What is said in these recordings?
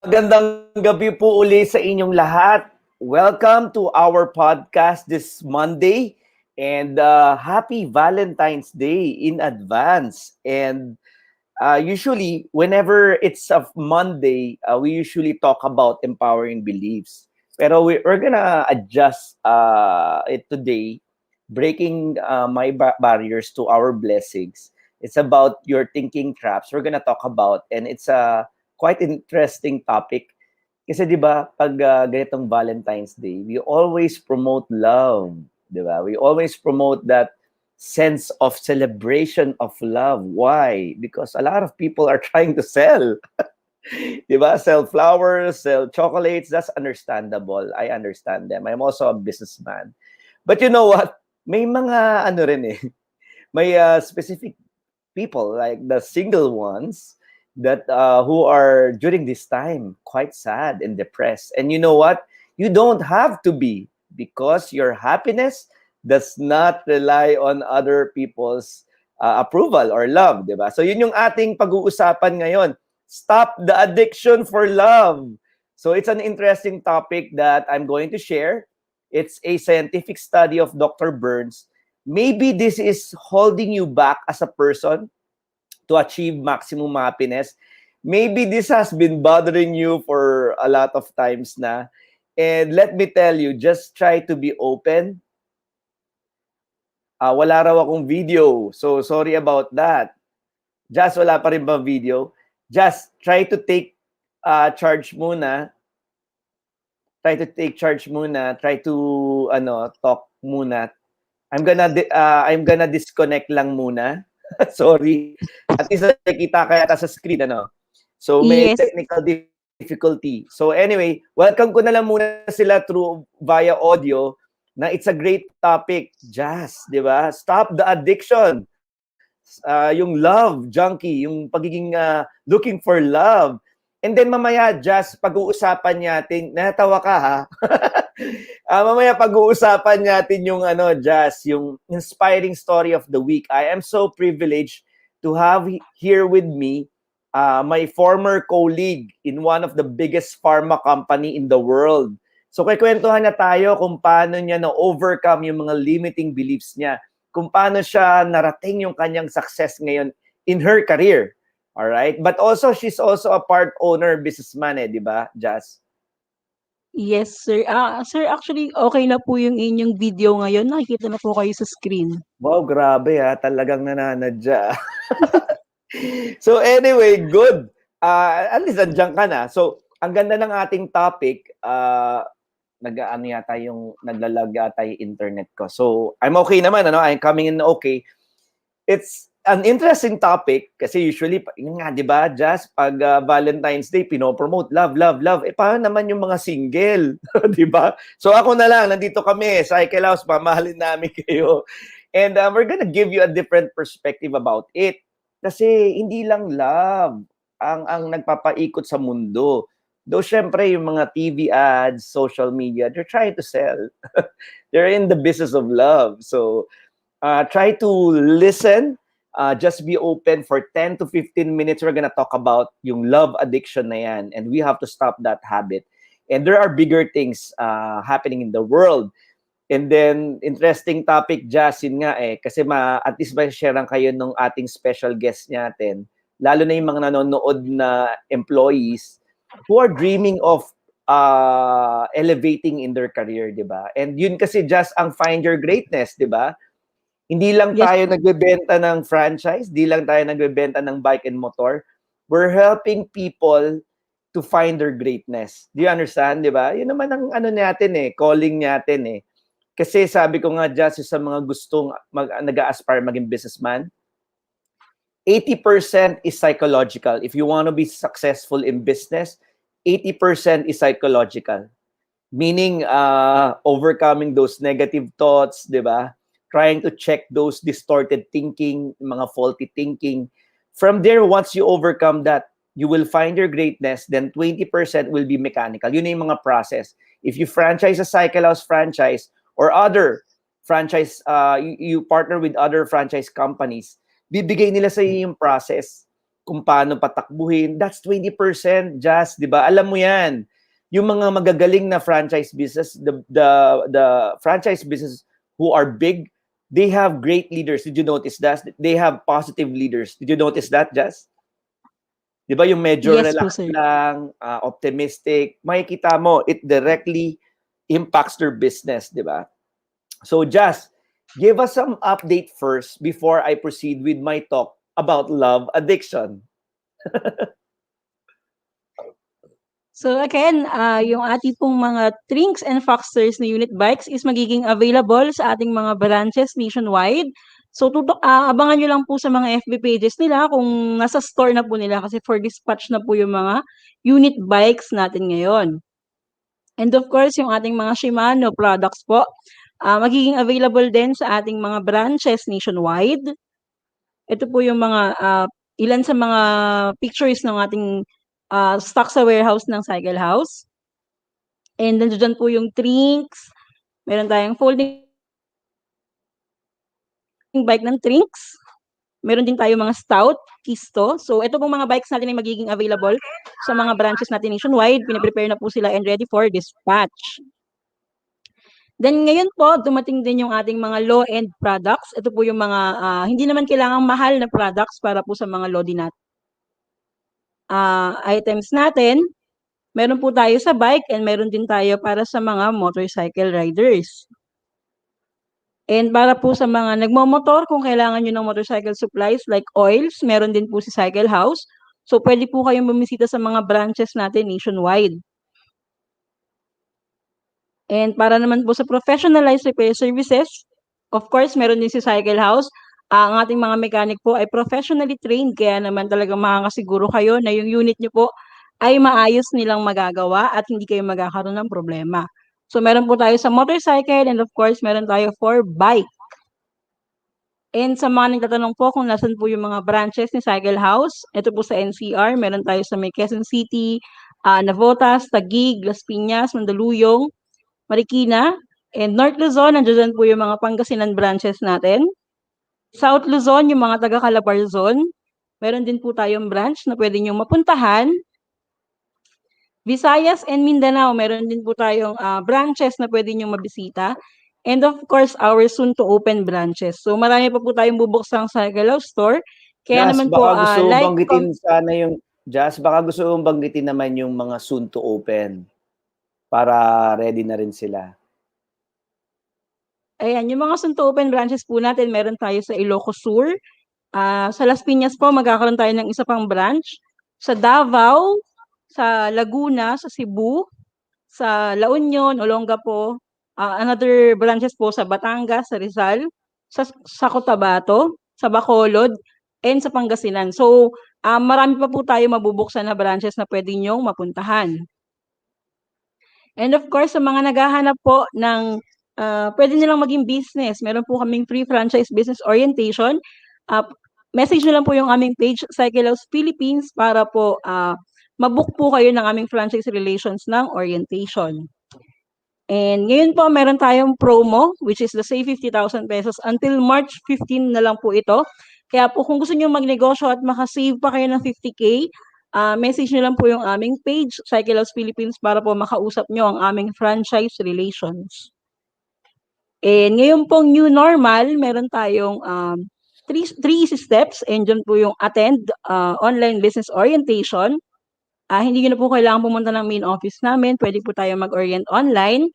Magandang gabi po uli sa inyong lahat. Welcome to our podcast this Monday and happy Valentine's Day in advance. And usually, whenever it's a Monday, we usually talk about empowering beliefs. Pero we're gonna adjust it today, breaking my barriers to our blessings. It's about your thinking traps. We're gonna talk about, and it's a quite interesting topic. Kasi 'di ba, pag ganitong Valentine's Day, we always promote love, 'di ba? We always promote that sense of celebration of love. Why? Because a lot of people are trying to sell. 'Di ba? Sell flowers, sell chocolates. That's understandable. I understand them. I'm also a businessman. But you know what? May mga ano rin eh. May specific people like the single ones that who are during this time quite sad and depressed. And you know what? You don't have to be, because your happiness does not rely on other people's approval or love, di ba? So yun yung ating pag-uusapan ngayon. Stop the addiction for love. So it's an interesting topic that I'm going to share. It's a scientific study of Dr. Burns. Maybe this is holding you back as a person to achieve maximum happiness. Maybe this has been bothering you for a lot of times na. And let me tell you, just try to be open. Wala raw akong video. So, sorry about that. Just wala pa rin ba video? Just try to take charge muna. Try to take charge muna. Try to talk muna. I'm gonna disconnect lang muna. Sorry. At least nakikita kaya sa screen, ano? So, may Yes. technical difficulty. So, anyway, welcome ko na lang muna sila through via audio na it's a great topic. Jazz, di ba? Stop the addiction. Yung love junkie, yung pagiging looking for love. And then mamaya, Jazz, pag-uusapan natin, natawa ka ha? Mamaya pag-uusapan natin yung Jazz, yung inspiring story of the week. I am so privileged to have here with me my former colleague in one of the biggest pharma company in the world. So kwentuhan na tayo kung paano niya na-overcome yung mga limiting beliefs niya, kung paano siya narating yung kanyang success ngayon in her career. All right? But also, she's also a part owner businessman di ba, Jazz? Yes, sir. Sir, actually, okay na po yung inyong video ngayon. Nakikita na po kayo sa screen. Wow, grabe ha. Talagang nananadya. So anyway, good. At least nandiyan ka na. So, ang ganda ng ating topic, nag-ano yata yung naglalag yata yung internet ko. So, I'm okay naman, I'm coming in okay. It's an interesting topic kasi usually, yun nga, di ba, Jazz, pag Valentine's Day, pinopromote love, love, love. Paano naman yung mga single? Di ba? So ako na lang, nandito kami, CycleHouse, mamahalin namin kayo. And we're gonna give you a different perspective about it. Kasi hindi lang love ang nagpapaikot sa mundo. Though syempre yung mga TV ads, social media, they're trying to sell. They're in the business of love. So try to listen. Just be open for 10 to 15 minutes. We're gonna talk about yung love addiction na yan. And we have to stop that habit. And there are bigger things happening in the world. And then, interesting topic, Jasin nga kasi at least ma-sharean kayo nung ating special guest natin, lalo na yung mga nanonood na employees who are dreaming of elevating in their career, di ba? And yun kasi just ang find your greatness, di ba? Hindi lang Yes. tayo nagbebenta ng franchise, di lang tayo nagbebenta ng bike and motor. We're helping people to find their greatness. Do you understand, di ba? Yun naman ang natin calling natin Kasi sabi ko nga, just sa mga gustong nag-aspire maging businessman, 80% is psychological. If you want to be successful in business, 80% is psychological. Meaning, overcoming those negative thoughts, di ba? Trying to check those distorted thinking, mga faulty thinking. From there, once you overcome that, you will find your greatness, then 20% will be mechanical. Yun yung mga process. If you franchise a CycleHouse franchise or other franchise, you partner with other franchise companies, bibigay nila sa iyo yung process. kung paano patakbuhin, that's 20%, just, 'di ba? Alam mo 'yan. Yung mga magagaling na franchise business, the franchise business who are big, they have great leaders. Did you notice that? They have positive leaders. Did you notice that, Just? 'Di ba yung medyo Yes po, relax sir. lang, optimistic, makikita mo it directly impacts their business, 'di ba? So just give us some update first before I proceed with my talk about love addiction. So again, yung ating pong mga Trinks and Foxters na unit bikes is magiging available sa ating mga branches nationwide. So abangan nyo lang po sa mga FB pages nila kung nasa store na po nila kasi for dispatch na po yung mga unit bikes natin ngayon. And of course, yung ating mga Shimano products po, magiging available din sa ating mga branches nationwide. Ito po yung mga ilan sa mga pictures ng ating stock sa warehouse ng CycleHouse. And nandiyan po yung Trinks, meron tayong folding bike ng Trinks, meron din tayong mga Stout, Kisto. So ito pong mga bikes natin ay magiging available sa mga branches natin nationwide. Pine-prepare na po sila and ready for dispatch. Then ngayon po, dumating din yung ating mga low-end products. Ito po yung mga hindi naman kailangang mahal na products para po sa mga low-end items natin. Meron po tayo sa bike and meron din tayo para sa mga motorcycle riders. And para po sa mga nagmomotor, kung kailangan nyo ng motorcycle supplies like oils, meron din po si CycleHouse. So pwede po kayong bumisita sa mga branches natin nationwide. And para naman po sa professionalized repair services, of course, meron din si CycleHouse. Ang ating mga mechanic po ay professionally trained, kaya naman talagang makakasiguro kayo na yung unit nyo po ay maayos nilang magagawa at hindi kayo magkakaroon ng problema. So meron po tayo sa motorcycle and of course, meron tayo for bike. And sa mga nagtatanong po kung nasan po yung mga branches ni CycleHouse, ito po sa NCR, meron tayo sa may Quezon City, Navotas, Taguig, Las Piñas, Mandaluyong, Marikina, and North Luzon, nandiyan po yung mga Pangasinan branches natin. South Luzon, yung mga taga Calabarzon, meron din po tayong branch na pwede nyo mapuntahan. Visayas and Mindanao, meron din po tayong branches na pwede nyo mabisita. And of course, our soon-to-open branches. So marami pa po tayong bubuksang CycleHouse store. Kaya Just naman po, baka gusto mong like, banggitin sana yung Just baka gusto mong banggitin naman yung mga soon to open para ready na rin sila. ayan, yung mga soon-to-open branches po natin, meron tayo sa Ilocos Sur. Sa Las Piñas po, magkakaroon tayo ng isa pang branch. Sa Davao, sa Laguna, sa Cebu, sa La Union, Olongapo, another branches po sa Batangas, sa Rizal, sa Cotabato, sa Bacolod, and sa Pangasinan. So, marami pa po tayo mabubuksan na branches na pwede nyong mapuntahan. And of course, sa mga naghahanap po ng pwede nilang maging business, meron po kaming free franchise business orientation. Message nyo lang po yung aming page, CycleHouse Philippines, para po mabook po kayo ng aming franchise relations ng orientation. And ngayon po, meron tayong promo, which is the Save 50,000 pesos until March 15 na lang po ito. Kaya po, kung gusto nyo magnegosyo at makasave pa kayo ng 50K, message nyo lang po yung aming page, CycleHouse Philippines, para po makausap nyo ang aming franchise relations. And ngayon pong new normal, meron tayong three easy steps, and dyan po yung attend online business orientation. Hindi nyo na po kailangan pumunta ng main office namin. Pwede po tayo mag-orient online.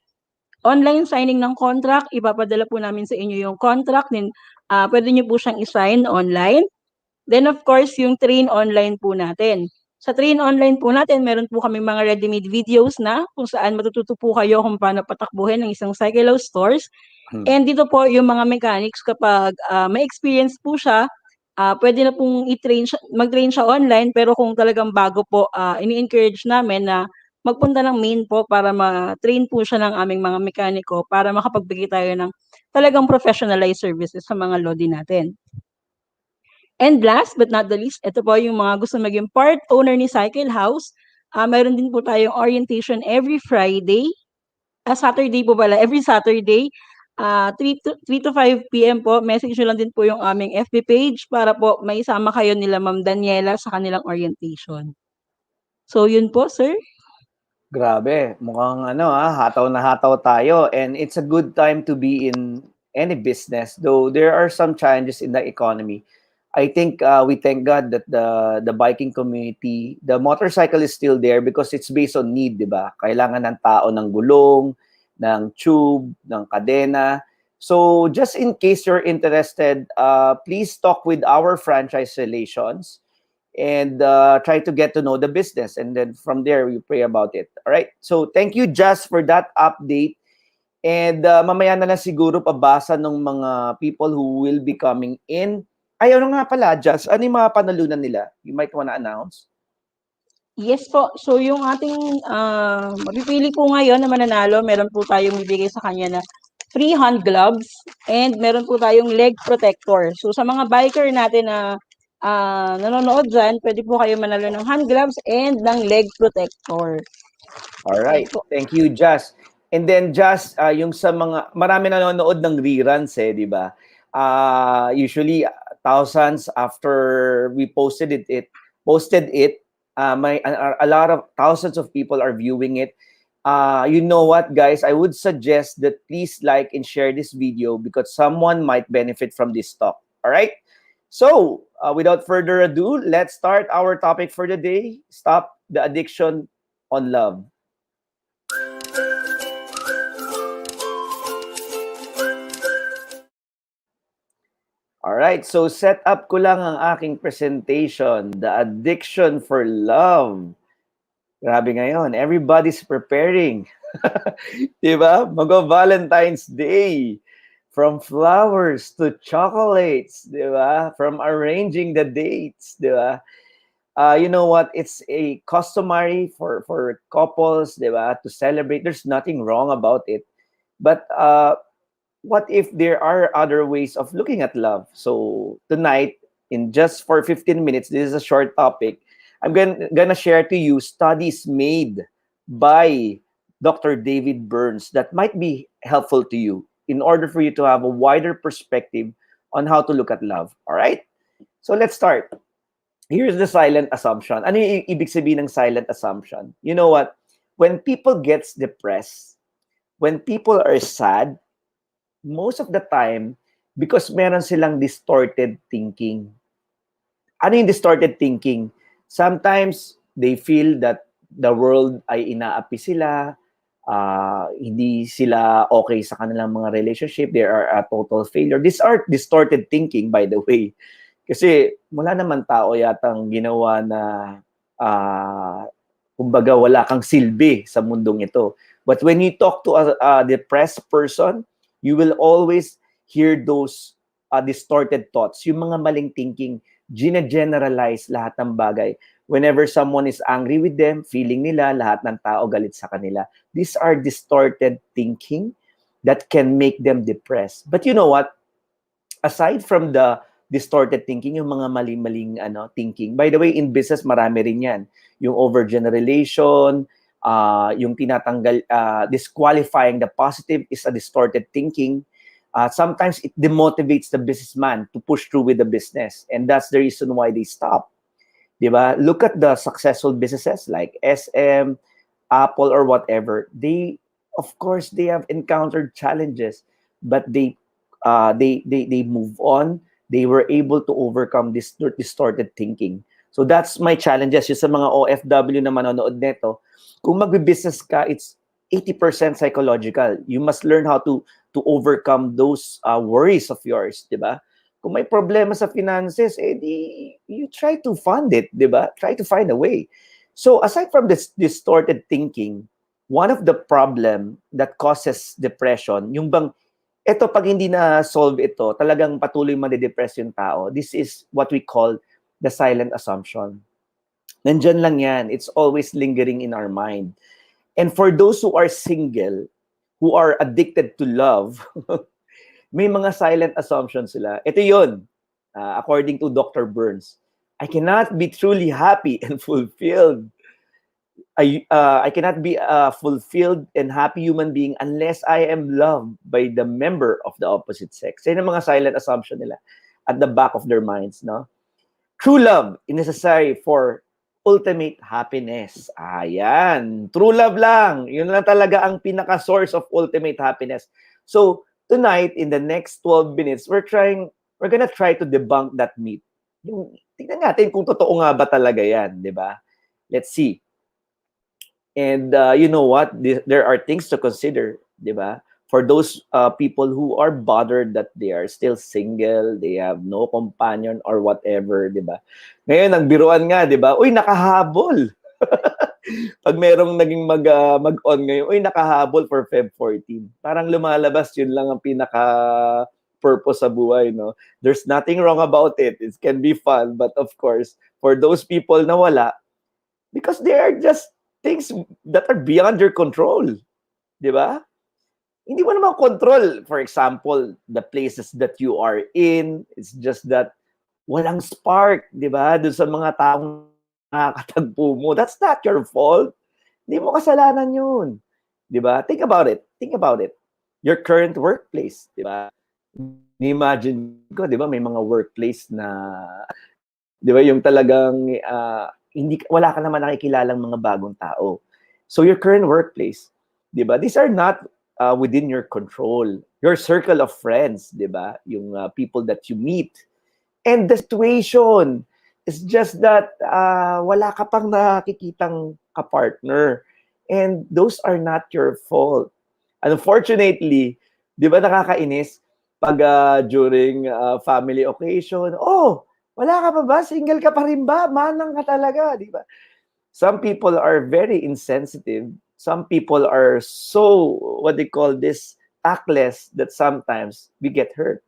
Online signing ng contract, ipapadala po namin sa inyo yung contract. Then, pwede nyo po siyang i-sign online. Then, of course, yung train online po natin. Sa train online po natin, meron po kami mga ready-made videos na kung saan matututo po kayo kung paano patakbuhin ng isang CycleHouse stores. And dito po, yung mga mechanics, kapag may experience po siya, pwede na pong mag-train siya online, pero kung talagang bago po, ini-encourage namin na magpunta ng main po para ma-train po siya ng aming mga mekaniko para makapagbigay tayo ng talagang professionalized services sa mga lodi natin. And last but not the least, ito po yung mga gusto maging part owner ni CycleHouse. Mayroon din po tayong orientation every Friday. Saturday po pala, every Saturday. 3 to 5 p.m. po, message nyo lang din po yung aming FB page para po maisama kayo nila Ma'am Daniela sa kanilang orientation. So, yun po, sir. Grabe, mukhang hataw na hataw tayo. And it's a good time to be in any business, though there are some challenges in the economy. I think we thank God that the biking community, the motorcycle is still there because it's based on need, di ba? Kailangan ng tao ng gulong, ng tube, ng kadena. So just in case you're interested, please talk with our franchise relations and try to get to know the business. And then from there, we pray about it. All right. So thank you, Just, for that update. And mamaya na lang siguro pabasa ng mga people who will be coming in. Ay, ano nga pala, Just, ano yung mga panalunan nila? You might wanna announce? Yes po. So, yung ating mapipili po ngayon na mananalo, meron po tayong bibigay sa kanya na free hand gloves and meron po tayong leg protector. So, sa mga biker natin na nanonood dyan, pwede po kayo manalo ng hand gloves and ng leg protector. All Yan right. po. Thank you, Just. And then, Just, yung sa mga, marami nanonood ng reruns di ba? Usually, thousands after we posted it, a lot of thousands of people are viewing it. You know what, guys? I would suggest that please like and share this video because someone might benefit from this talk. All right? So, without further ado, let's start our topic for the day. Stop the addiction on love. Alright, so set up ko lang ang aking presentation, The Addiction for Love. Grabe ngayon, everybody's preparing. Diba? Mag-Valentine's Day. From flowers to chocolates, diba? From arranging the dates, diba? You know what? It's a customary for couples, diba? To celebrate. There's nothing wrong about it. But what if there are other ways of looking at love? So tonight, in just for 15 minutes, this is a short topic. I'm gonna share to you studies made by Dr. David Burns that might be helpful to you in order for you to have a wider perspective on how to look at love. All right? So let's start. Here's the silent assumption. Ano yung ibig sabihin ng silent assumption? You know what? When people gets depressed, when people are sad, most of the time, because meron silang distorted thinking. Ano yung distorted thinking? Sometimes, they feel that the world ay inaapi sila, hindi sila okay sa kanilang mga relationship, they are a total failure. These are distorted thinking, by the way. Kasi, wala naman tao yatang ginawa na, kumbaga, wala kang silbi sa mundong ito. But when you talk to a depressed person, you will always hear those distorted thoughts, yung mga maling thinking, gine-generalize lahat ng bagay. Whenever someone is angry with them, feeling nila lahat ng tao galit sa kanila. These are distorted thinking that can make them depressed. But you know what? Aside from the distorted thinking, yung mga mali-maling thinking. By the way, in business, marami rin yan. Yung overgeneralization, yung tinatanggal, disqualifying the positive is a distorted thinking. Sometimes it demotivates the businessman to push through with the business. And that's the reason why they stop. Diba? Look at the successful businesses like SM, Apple, or whatever. They, of course, they have encountered challenges, but they move on. They were able to overcome this distorted thinking. So that's my challenges. Yung sa mga OFW na manonood neto, kung magbe-business ka, it's 80% psychological. You must learn how to overcome those worries of yours, di ba? Kung may problema sa finances, you try to fund it, di ba? Try to find a way. So aside from this distorted thinking, one of the problem that causes depression, yung bang, ito pag hindi na solve ito, talagang patuloy madidepress yung tao. This is what we call the silent assumption. Nandyan lang yan. It's always lingering in our mind. And for those who are single, who are addicted to love, may mga silent assumptions sila. Ito yun, according to Dr. Burns. I cannot be truly happy and fulfilled. I cannot be a fulfilled and happy human being unless I am loved by the member of the opposite sex. Yan ang mga silent assumption nila at the back of their minds, no? True love is necessary for ultimate happiness. Ayan. True love lang. Yun lang talaga ang pinaka-source of ultimate happiness. So, tonight, in the next 12 minutes, we're gonna try to debunk that myth. Tingnan natin kung totoo nga ba talaga yan, di ba? Let's see. And you know what? There are things to consider, di ba? For those people who are bothered that they are still single, they have no companion or whatever, di ba? Ngayon, ang biruan nga, di ba? Uy, nakahabol. Pag merong naging mag-on ngayon, uy, nakahabol for Feb 14. Parang lumalabas, yun lang ang pinaka-purpose sa buhay, no? There's nothing wrong about it. It can be fun, but of course, for those people na wala, because they are just things that are beyond your control. Di ba? Hindi mo naman control. For example, the places that you are in, it's just that walang spark, di ba? Doon sa mga taong nakakatagpo mo. That's not your fault. Hindi mo kasalanan yun. Di ba? Think about it. Think about it. Your current workplace, di ba? Imagine ko, di ba, may mga workplace na, di ba, yung talagang wala ka naman nakikilalang mga bagong tao. So your current workplace, di ba? These are not within your control. Your circle of friends, di ba? Yung people that you meet. And the situation is just that wala ka pang nakikitang kapartner. And those are not your fault. Unfortunately, di ba nakakainis pag during family occasion, oh, wala ka pa ba? Single ka pa rin ba? Manang ka talaga, di ba? Some people are very insensitive. Some people are so, what they call this, tactless that sometimes we get hurt.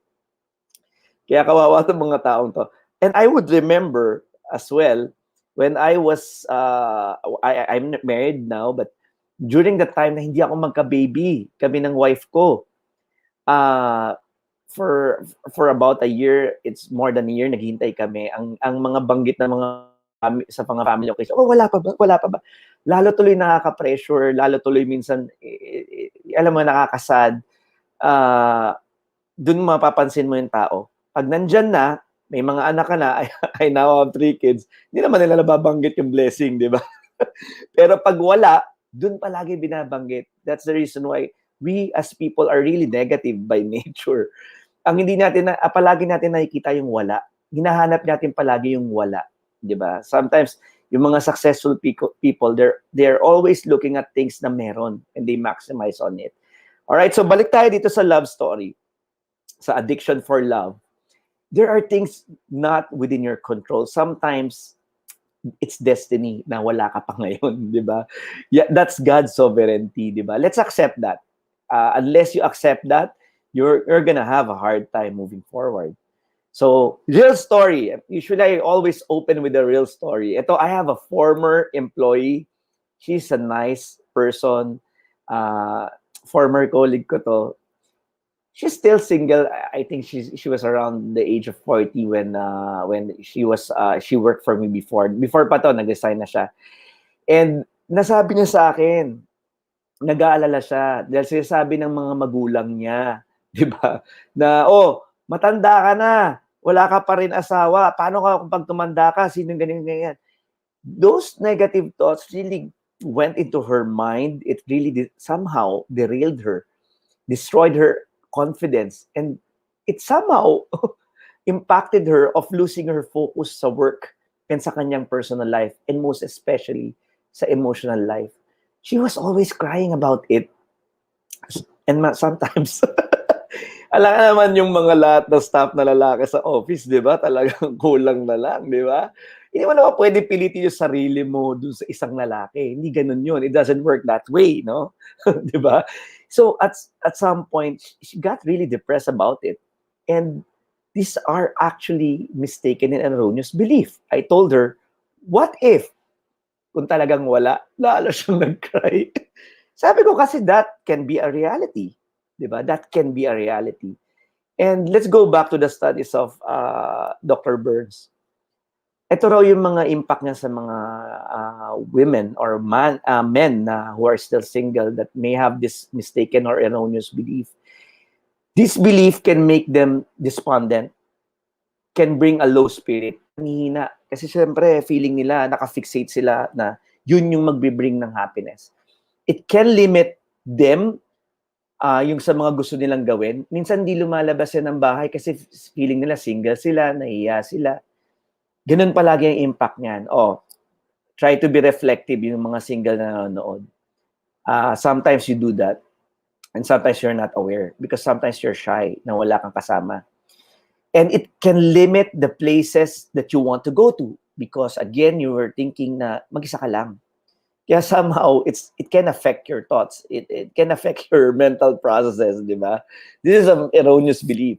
Kaya kawawa itong mga taong to. And I would remember as well, when I was, I'm married now, but during the time na hindi ako magka-baby, kami ng wife ko, for about a year, it's more than a year, naghihintay kami. Ang mga banggit na mga sa mga family occasion, oh, wala pa ba? Wala pa ba? Lalo tuloy nakaka-pressure, lalo tuloy minsan, alam mo, nakakasad. Doon mapapansin mo yung tao. Pag nandyan na, may mga anak ka na, I now have 3 kids, hindi naman nila nababanggit yung blessing, di ba? Pero pag wala, doon palagi binabanggit. That's the reason why we as people are really negative by nature. Ang hindi natin, palagi natin nakikita yung wala. Hinahanap natin palagi yung wala. Di ba? Sometimes, yung mga successful people, they're always looking at things na meron and they maximize on it. Alright, so balik tayo dito sa love story. Sa addiction for love. There are things not within your control. Sometimes, it's destiny na wala ka pa ngayon, di ba? Yeah, that's God's sovereignty, di ba? Let's accept that. Unless you accept that, you're gonna have a hard time moving forward. So, real story. Usually, I always open with a real story. Ito, I have a former employee. She's a nice person. Former colleague ko to. She's still single. I think she was around the age of 40 when she worked for me before. Before pa to, nag-resign na siya. And nasabi niya sa akin, nag-aalala siya dahil sinasabi ng mga magulang niya, 'di ba? Na matanda ka na, wala ka pa rin asawa. Paano ka kung pag tumanda ka, sino ganyan? Those negative thoughts really went into her mind. It really somehow derailed her, destroyed her confidence, and it somehow impacted her of losing her focus sa work and sa kanyang personal life, and most especially sa emotional life. She was always crying about it. And sometimes, alam ka naman yung mga lahat ng staff na lalaki sa office, di ba? Talagang kulang na lang, di ba? Hindi mo naman pwede pilitin yung sarili mo dun sa isang lalaki. Hindi ganun yun. It doesn't work that way, no? Di ba? So, at some point, she got really depressed about it. And these are actually mistaken and erroneous belief. I told her, what if, kung talagang wala, lalo siyang nag-cry. Sabi ko kasi that can be a reality. Diba? That can be a reality. And let's go back to the studies of Dr. Burns. Ito raw yung mga impact niya sa mga women or men who are still single that may have this mistaken or erroneous belief. This belief can make them despondent, can bring a low spirit, nanghihina. Kasi syempre, feeling nila, nakafixate sila na yun yung magbe-bring ng happiness. It can limit them yung sa mga gusto nilang gawin. Minsan di lumalabas yan ng bahay kasi feeling nila single sila, nahiya sila. Ganun palagi ang impact niyan. Try to be reflective yung mga single na nanonood. Sometimes you do that. And sometimes you're not aware because sometimes you're shy na wala kang kasama. And it can limit the places that you want to go to because again, you were thinking na mag-isa ka lang. Kaya somehow, it can affect your thoughts. It can affect your mental processes, di ba? This is an erroneous belief.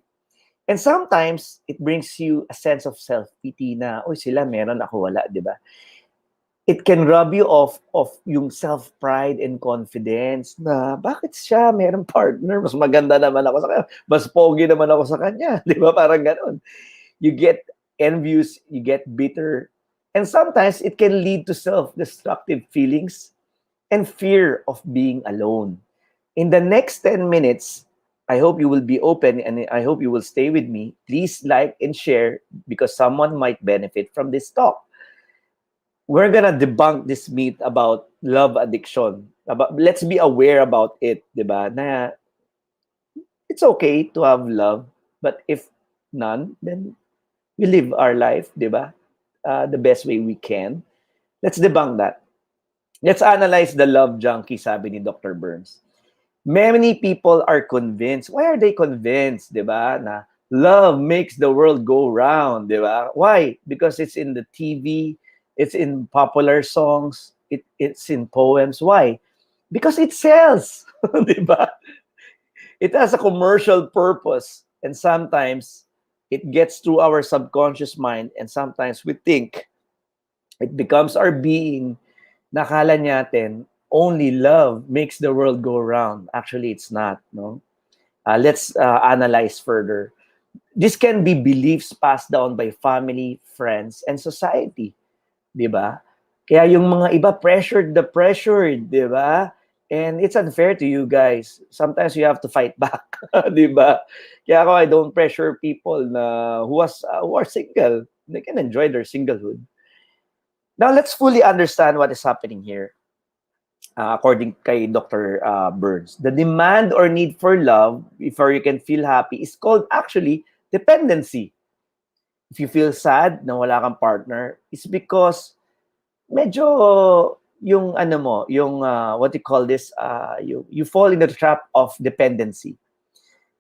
And sometimes, it brings you a sense of self-pity na, sila meron, ako wala, di ba? It can rob you of yung self-pride and confidence na bakit siya meron partner, mas maganda naman ako sa kanya, mas pogi naman ako sa kanya, di ba? Parang ganon. You get envious, you get bitter, and sometimes it can lead to self-destructive feelings and fear of being alone. In the next 10 minutes, I hope you will be open and I hope you will stay with me. Please like and share because someone might benefit from this talk. We're gonna debunk this myth about love addiction. Let's be aware about it, di ba? Na it's okay to have love, but if none, then we live our life, di ba? The best way we can. Let's debunk that. Let's analyze the love junkie, sabi ni Dr. Burns. Many people are convinced. Why are they convinced, di ba? Na love makes the world go round, di ba? Why? Because it's in the TV, it's in popular songs, it's in poems. Why? Because it sells, di ba? It has a commercial purpose. And sometimes, it gets through our subconscious mind and sometimes we think it becomes our being. Nakala natin only love makes the world go round. Actually, it's not. No. Let's analyze further. This can be beliefs passed down by family, friends, and society. Di ba? Kaya yung mga iba pressured the pressured, di ba? And it's unfair to you guys. Sometimes you have to fight back, di ba? Kaya ako, I don't pressure people na who are single. They can enjoy their singlehood. Now, let's fully understand what is happening here. According kay Dr. Burns, the demand or need for love before you can feel happy is called actually dependency. If you feel sad na wala kang partner, it's because medyo yung ano mo, yung what you call this, you fall in the trap of dependency.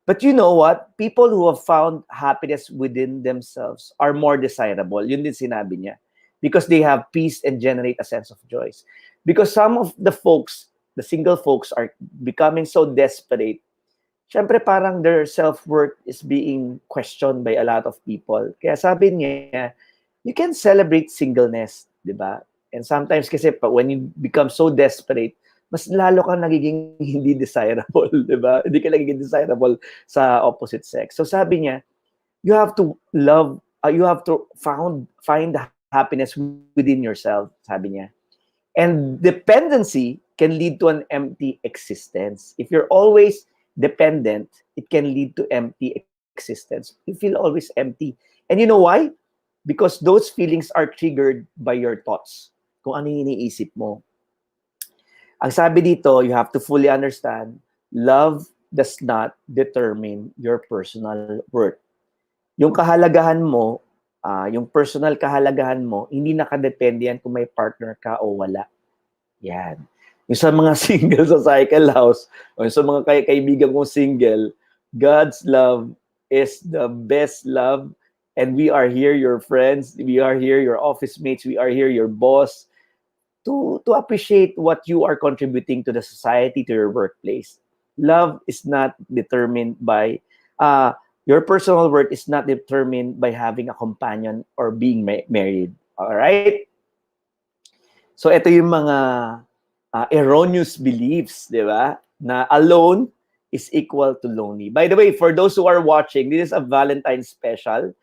But you know what? People who have found happiness within themselves are more desirable. Yun din sinabi niya. Because they have peace and generate a sense of joy. Because some of the folks, the single folks, are becoming so desperate. Syempre parang their self-worth is being questioned by a lot of people. Kaya sabi niya, you can celebrate singleness, di ba? And sometimes kasi when you become so desperate, mas lalo kang nagiging hindi desirable, di ba? Hindi ka nagiging desirable sa opposite sex. So sabi niya, you have to love, you have to find the happiness within yourself, sabi niya. And dependency can lead to an empty existence. If you're always dependent, it can lead to empty existence. You feel always empty. And you know why? Because those feelings are triggered by your thoughts. Kung ano yung iniisip mo. Ang sabi dito, you have to fully understand, love does not determine your personal worth. Yung kahalagahan mo, yung personal kahalagahan mo, hindi nakadepende yan kung may partner ka o wala. Yan. Yung sa mga single sa CycleHouse, o yung sa mga kaibigan kong single, God's love is the best love. And we are here, your friends. We are here, your office mates. We are here, your boss. To appreciate what you are contributing to the society, to your workplace. Love is not determined by... your personal worth is not determined by having a companion or being married. All right? So, ito yung mga erroneous beliefs, di ba? Na alone is equal to lonely. By the way, for those who are watching, this is a Valentine special,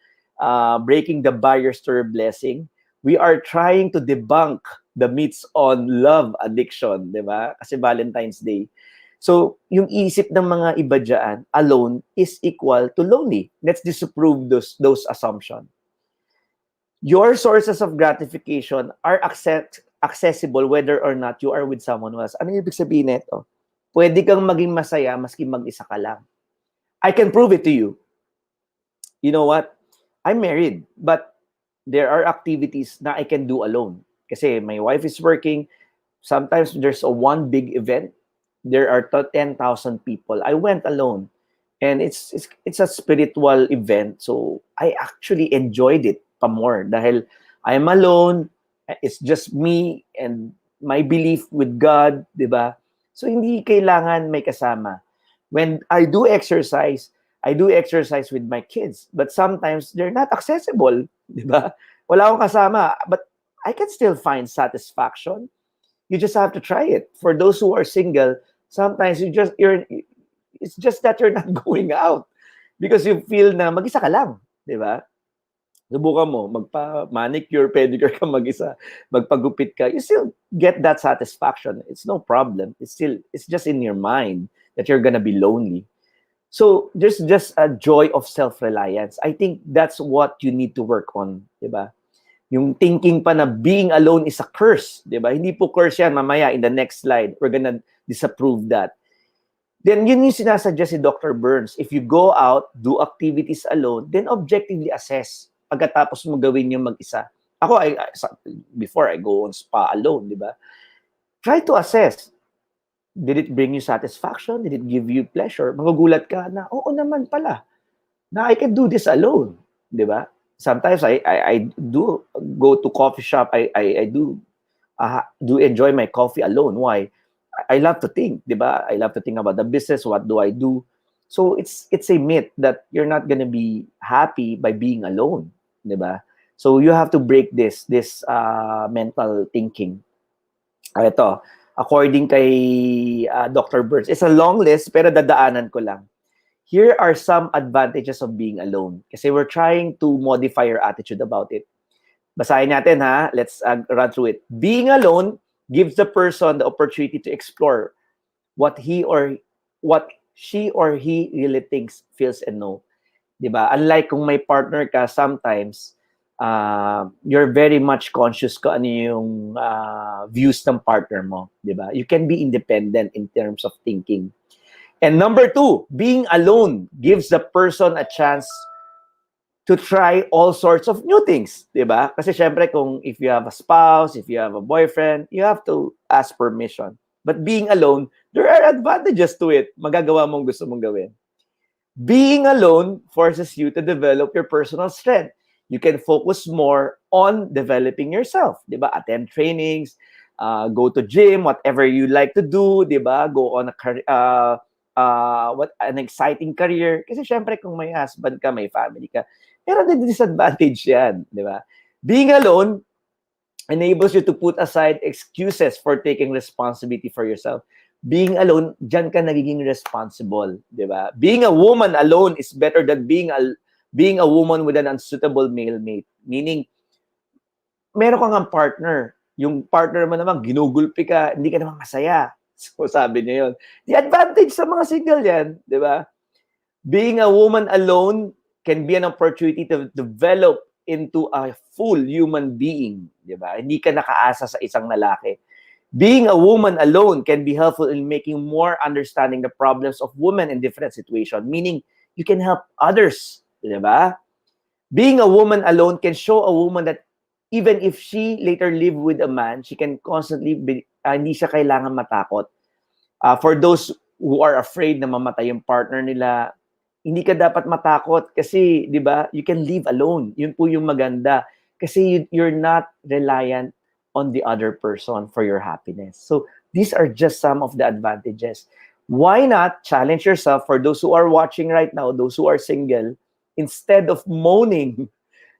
breaking the barriers to your blessing. We are trying to debunk the myths on love addiction, di ba? Kasi Valentine's Day. So, yung isip ng mga iba dyan, alone is equal to lonely. Let's disapprove those assumptions. Your sources of gratification are accessible whether or not you are with someone else. Ano yung ibig sabihin nito? Pwede kang maging masaya maski mag-isa ka lang. I can prove it to you. You know what? I'm married, but there are activities na I can do alone. Kasi my wife is working. Sometimes there's a one big event. There are 10,000 people. I went alone. And it's a spiritual event. So I actually enjoyed it pa more dahil I'm alone. It's just me and my belief with God, di ba? So hindi kailangan may kasama. When I do exercise with my kids, but sometimes they're not accessible, di ba? Wala akong kasama, but I can still find satisfaction. You just have to try it. For those who are single, sometimes it's just that you're not going out because you feel na mag-isa ka lang, di ba? Subukan mo, magpa-manicure, pedicure ka mag-isa, magpagupit ka, you still get that satisfaction. It's no problem. It's just in your mind that you're gonna be lonely. So there's just a joy of self-reliance. I think that's what you need to work on, di ba? Yung thinking pa na being alone is a curse, di ba? Hindi po curse yan. Mamaya, in the next slide, we're gonna disapprove that. Then yun yung sinasuggest si Dr. Burns. If you go out, do activities alone, then objectively assess pagkatapos mo gawin yung mag-isa. Ako, before I go on spa alone, di ba? Try to assess. Did it bring you satisfaction? Did it give you pleasure? Magugulat ka na, oo naman pala, na I can do this alone, di ba? Sometimes I do go to coffee shop. I do enjoy my coffee alone. Why? I love to think, di ba? I love to think about the business. What do I do? So it's a myth that you're not gonna be happy by being alone, di ba? So you have to break this mental thinking. Ito, according kay Dr. Burns, it's a long list pero dadaanan ko lang. Here are some advantages of being alone. Kasi we're trying to modify your attitude about it. Basahin natin ha. Let's run through it. Being alone gives the person the opportunity to explore what she or he really thinks, feels, and know. Diba? Unlike kung may partner ka, sometimes you're very much conscious ko ano yung views ng partner mo. Diba? You can be independent in terms of thinking. And number 2, being alone gives the person a chance to try all sorts of new things, di ba? Kasi syempre if you have a spouse, if you have a boyfriend, you have to ask permission. But being alone, there are advantages to it. Magagawa mong gusto mong gawin. Being alone forces you to develop your personal strength. You can focus more on developing yourself, di ba? Attend trainings, go to gym, whatever you like to do, di ba? Go on an exciting career. Kasi syempre kung may husband ka, may family ka, pero the disadvantage yan, di ba? Being alone enables you to put aside excuses for taking responsibility for yourself. Being alone, dyan ka nagiging responsible, di ba? Being a woman alone is better than being a woman with an unsuitable male mate. Meaning, meron kang ang partner. Yung partner mo naman, ginugulpi ka, hindi ka naman masaya. So, sabi niya yun. The advantage sa mga single yan, di ba? Being a woman alone can be an opportunity to develop into a full human being, di ba? Hindi ka nakaasa sa isang lalaki. Being a woman alone can be helpful in making more understanding the problems of women in different situations, meaning you can help others, di ba? Being a woman alone can show a woman that even if she later live with a man, she can constantly hindi siya kailangan matakot. For those who are afraid na mamatay yung partner nila, hindi ka dapat matakot kasi, di ba, you can live alone. Yun po yung maganda. Kasi you're not reliant on the other person for your happiness. So these are just some of the advantages. Why not challenge yourself for those who are watching right now, those who are single, instead of moaning,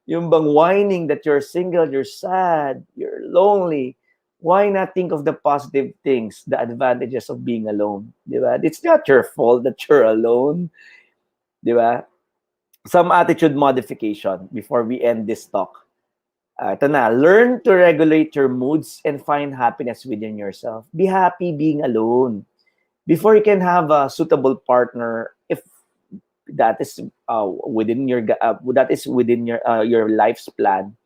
yung bang whining that you're single, you're sad, you're lonely, why not think of the positive things, the advantages of being alone? Di ba? It's not your fault that you're alone. Di ba? Some attitude modification before we end this talk. Ito na, learn to regulate your moods and find happiness within yourself. Be happy being alone. Before you can have a suitable partner, if that is within your life's plan,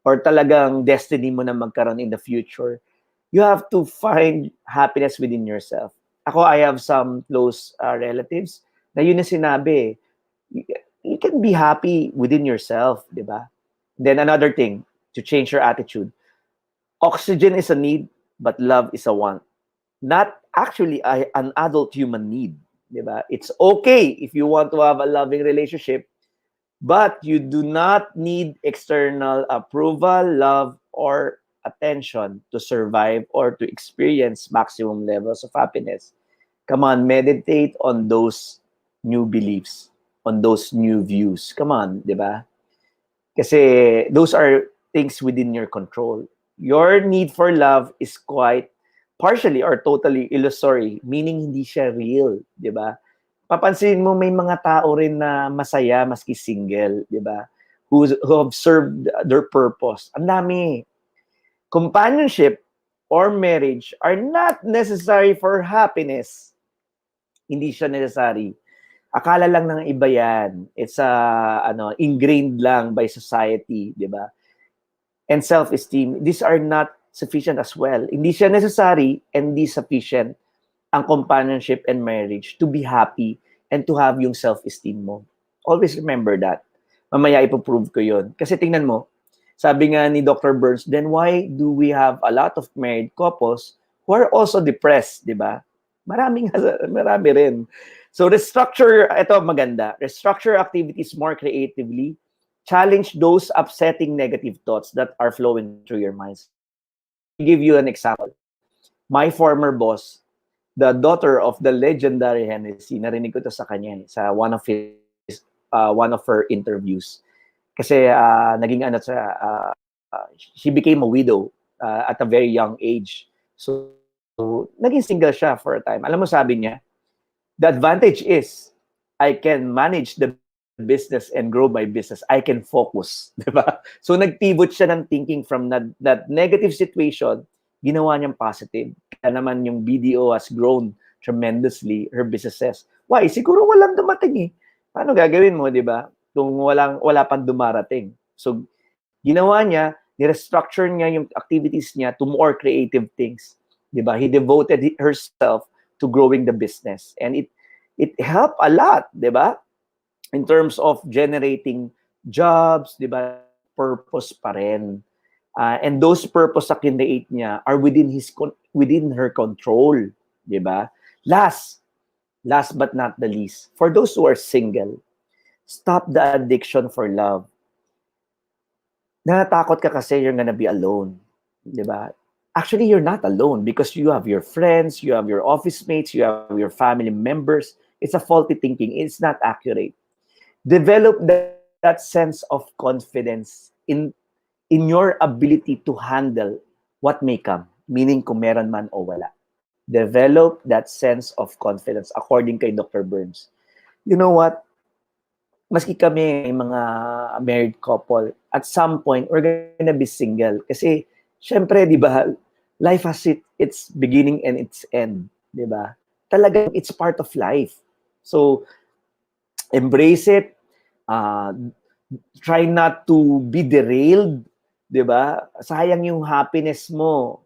or talagang destiny mo na magkaroon in the future, you have to find happiness within yourself. Ako, I have some close relatives na yun na sinabi, you can be happy within yourself, di ba? Then another thing, to change your attitude. Oxygen is a need, but love is a want. Not actually an adult human need, di ba? It's okay if you want to have a loving relationship, but you do not need external approval, love, or attention to survive or to experience maximum levels of happiness. Come on, meditate on those new beliefs, on those new views. Come on, di ba? Kasi those are things within your control. Your need for love is quite partially or totally illusory, meaning hindi siya real, di ba? Papansin mo may mga tao rin na masaya maski single, di ba? Who have served their purpose. Ang dami. Companionship or marriage are not necessary for happiness. Hindi siya necessary. Akala lang ng iba yan. It's ingrained lang by society, di ba? And self-esteem, these are not sufficient as well. Hindi siya necessary and hindi sufficient ang companionship and marriage to be happy and to have yung self-esteem mo. Always remember that. Mamaya ipoprove ko yun. Kasi tingnan mo, sabi nga ni Dr. Burns, then why do we have a lot of married couples who are also depressed, di ba? Marami rin. So restructure, ito maganda, restructure activities more creatively, challenge those upsetting negative thoughts that are flowing through your minds. Let me give you an example. My former boss, the daughter of the legendary Hennessy, narinig ko to sa kanya sa one of her interviews. Kasi naging she became a widow at a very young age. So naging single siya for a time. Alam mo, sabi niya, the advantage is I can manage the business and grow my business. I can focus, di ba? So nag-pivot siya ng thinking from that negative situation, ginawa niyang positive. Kaya naman yung BDO has grown tremendously, her businesses. Why? Siguro walang dumating eh. Paano gagawin mo, di ba? Kung wala pang dumarating. So ginawa niya, ni-restructure niya yung activities niya to more creative things. Di ba? He devoted herself to growing the business. And it helped a lot, di ba? In terms of generating jobs, di ba? Purpose pa rin. And those purpose sa kinreate niya are within her control, di ba? Last but not the least, for those who are single, stop the addiction for love. Natatakot ka kasi you're gonna be alone, di ba? Actually, you're not alone because you have your friends, you have your office mates, you have your family members. It's a faulty thinking. It's not accurate. Develop that sense of confidence in your ability to handle what may come, meaning kung meron man o wala. Develop that sense of confidence according kay Dr. Burns. You know what? Maski kami mga married couple, at some point, we're gonna be single. Kasi, syempre, di ba, life has its beginning and its end. Di ba? Talagang it's part of life. So, embrace it. Try not to be derailed. Di ba? Sayang yung happiness mo.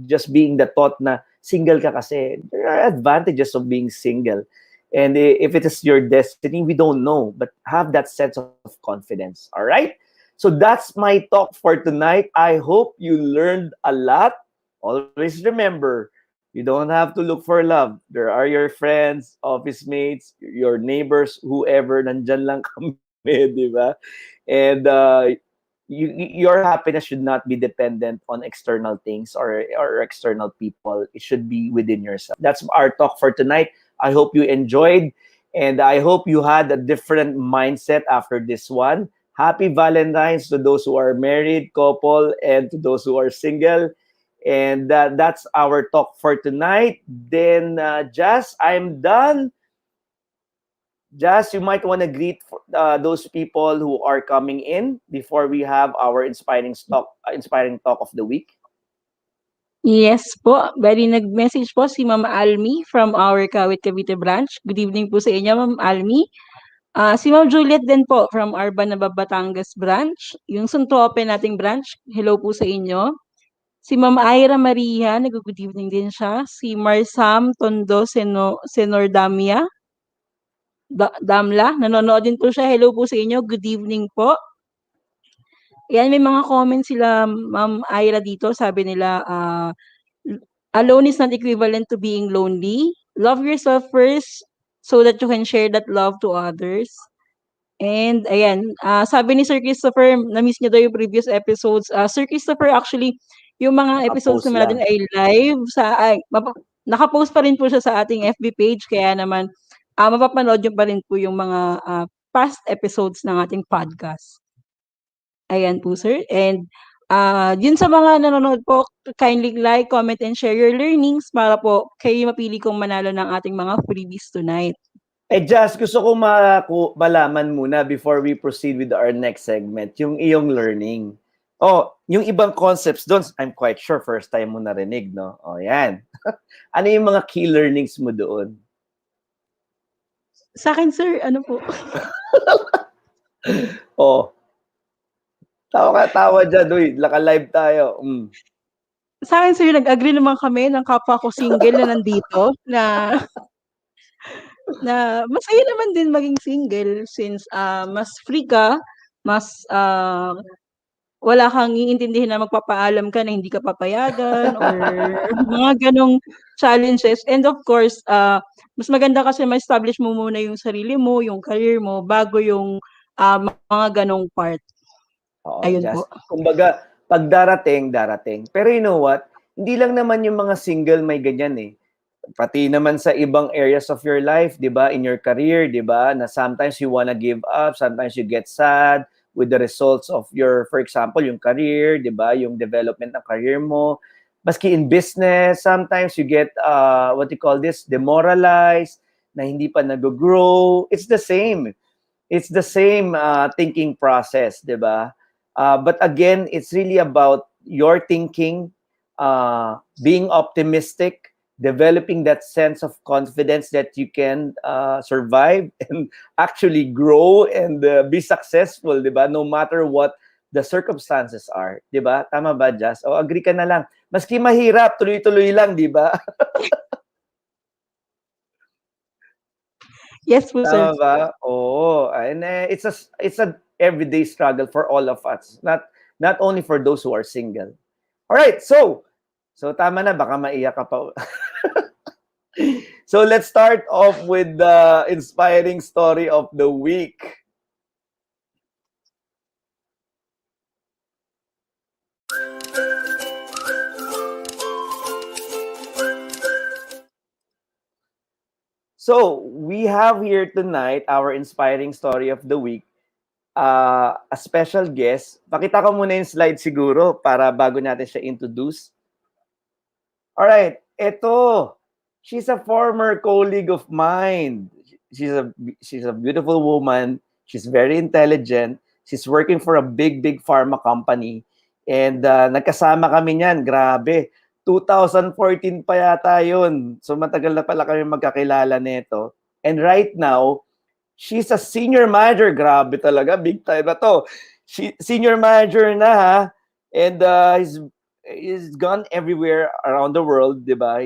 Just being the thought na single ka kasi. There are advantages of being single. And if it is your destiny, we don't know. But have that sense of confidence. All right? So that's my talk for tonight. I hope you learned a lot. Always remember, you don't have to look for love. There are your friends, office mates, your neighbors, whoever, nandyan lang kami, di ba? And your happiness should not be dependent on external things or external people. It should be within yourself. That's our talk for tonight. I hope you enjoyed, and I hope you had a different mindset after this one. Happy Valentine's to those who are married, couple, and to those who are single. And that's our talk for tonight. Then, Jazz, I'm done. Just you might want to greet those people who are coming in before we have our inspiring talk of the week. Yes po, bali nag-message po si Ma'am Almi from our Kawit Cavite branch. Good evening po sa inyo, Ma'am Almi. Si Ma'am Juliet din po from our Banaba, Batangas branch. Yung Suntope nating branch, hello po sa inyo. Si Ma'am Ira Maria, nag-good evening din siya. Si Marsam Tondo Senordamia, Damla, nanonood din po siya. Hello po sa inyo, good evening po. Yan, may mga comments sila Ma'am Ira dito. Sabi nila, alone is not equivalent to being lonely. Love yourself first so that you can share that love to others. And ayan, sabi ni Sir Christopher, na-miss niya daw yung previous episodes. Sir Christopher, actually, yung mga episodes Nakapost naman natin lang. ay live nakapost pa rin po siya sa ating FB page, kaya naman mapapanood nyo pa rin po yung mga past episodes ng ating podcast. Ayan po, sir. And yun sa mga nanonood po, kindly like, comment, and share your learnings para po kayo mapili kong manalo ng ating mga freebies tonight. Just gusto ko malaman muna before we proceed with our next segment, yung iyong learning. Yung ibang concepts doon, I'm quite sure first time mo narinig, no? Yan. Ano yung mga key learnings mo doon? Sa akin, sir, ano po? Tawa dyan, uy. Laka-live tayo. Sa akin, sir, nag-agree naman kami ng kapwa ko single na nandito na masaya naman din maging single since mas free ka, mas wala kang iintindihin na magpapaalam ka na hindi ka papayagan or mga ganong challenges. And of course, mas maganda kasi ma-establish mo muna yung sarili mo, yung career mo, bago yung mga ganong part. Ayun po. Kumbaga, pag darating. Pero you know what? Hindi lang naman yung mga single may ganyan eh. Pati naman sa ibang areas of your life, di ba? In your career, di ba? Na sometimes you wanna give up, sometimes you get sad with the results of your, for example, yung career, di ba? Yung development ng career mo. Maski in business, sometimes you get, what you call this, demoralized, na hindi pa nag-grow. It's the same. It's the same thinking process, di ba? But again, it's really about your thinking, being optimistic, developing that sense of confidence that you can survive and actually grow and be successful, di ba? No matter what the circumstances are, di ba? Tama ba, Jazz? Agree ka na lang. Maski mahirap, tuloy-tuloy lang, di ba? Yes po, sir. Tama ba? Oo. And it's a everyday struggle for all of us. Not only for those who are single. All right, so tama na, baka maiyak ka pa. So let's start off with the inspiring story of the week. So we have here tonight our inspiring story of the week. A special guest. Pakita ko muna yung slide siguro para bago natin siya introduce. Alright, eto. She's a former colleague of mine. She's a beautiful woman. She's very intelligent. She's working for a big pharma company. And nagkasama kami niyan, grabe. 2014 pa yata yun. So matagal na pala kami magkakilala nito. And right now, she's a senior manager. Grabe talaga, big time na to. Senior manager na ha. And he's gone everywhere around the world, di ba?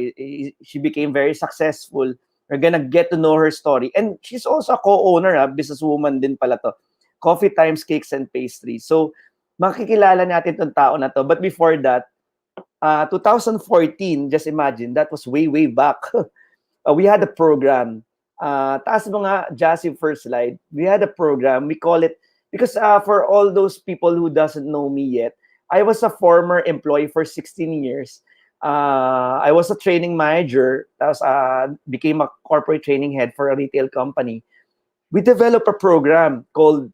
She became very successful. We're gonna get to know her story. And she's also a co-owner, businesswoman din pala to. Coffeetime Cakes and Pastries. So, makikilala natin tong tao na to. But before that, 2014, just imagine, that was way back. We had a program. Taas mo nga, Jassy, first slide. We had a program. We call it, because for all those people who doesn't know me yet, I was a former employee for 16 years. I was a training manager. Tapos became a corporate training head for a retail company. We developed a program called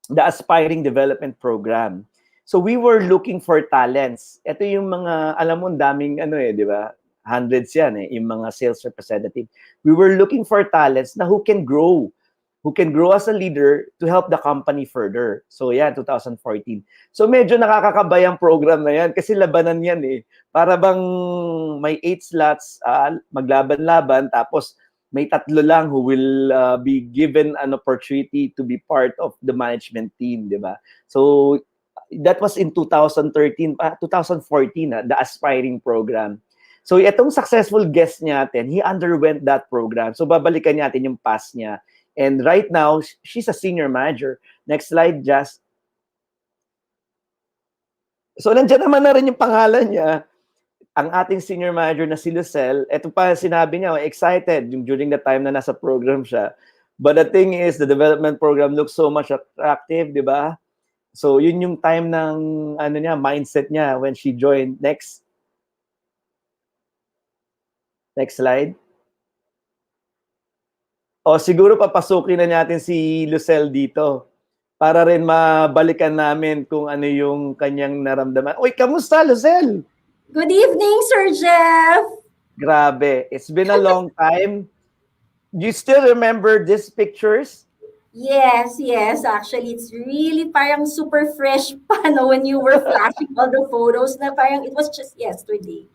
the Aspiring Development Program. So we were looking for talents. Ito yung mga, alam mo, daming di ba? Hundreds yan yung mga sales representative. We were looking for talents na who can grow. who can grow as a leader to help the company further. So yeah, 2014. So medyo nakakakabay ang program na yan kasi labanan yan eh. Para bang may 8 slots, maglaban-laban, tapos may 3 lang who will be given an opportunity to be part of the management team, di ba? So that was in 2013, 2014, the aspiring program. So itong successful guest natin, he underwent that program. So babalikan natin yung past niya. And right now, she's a senior manager. Next slide, Jazz. So nandiyan naman na rin yung pangalan niya, ang ating senior manager na si Lucelle. Ito pa sinabi niya, excited yung during the time na nasa program siya. But the thing is, the development program looks so much attractive, di ba? So yun yung time ng mindset niya when she joined. Next slide. O siguro papasukin na natin si Lucelle dito para rin mabalikan namin kung ano yung kanyang naramdaman. Uy, kamusta, Lucelle? Good evening, Sir Jeff. Grabe, it's been a long time. Do you still remember these pictures? Yes. Actually, it's really parang super fresh pa no, when you were flashing all the photos na parang it was just yesterday.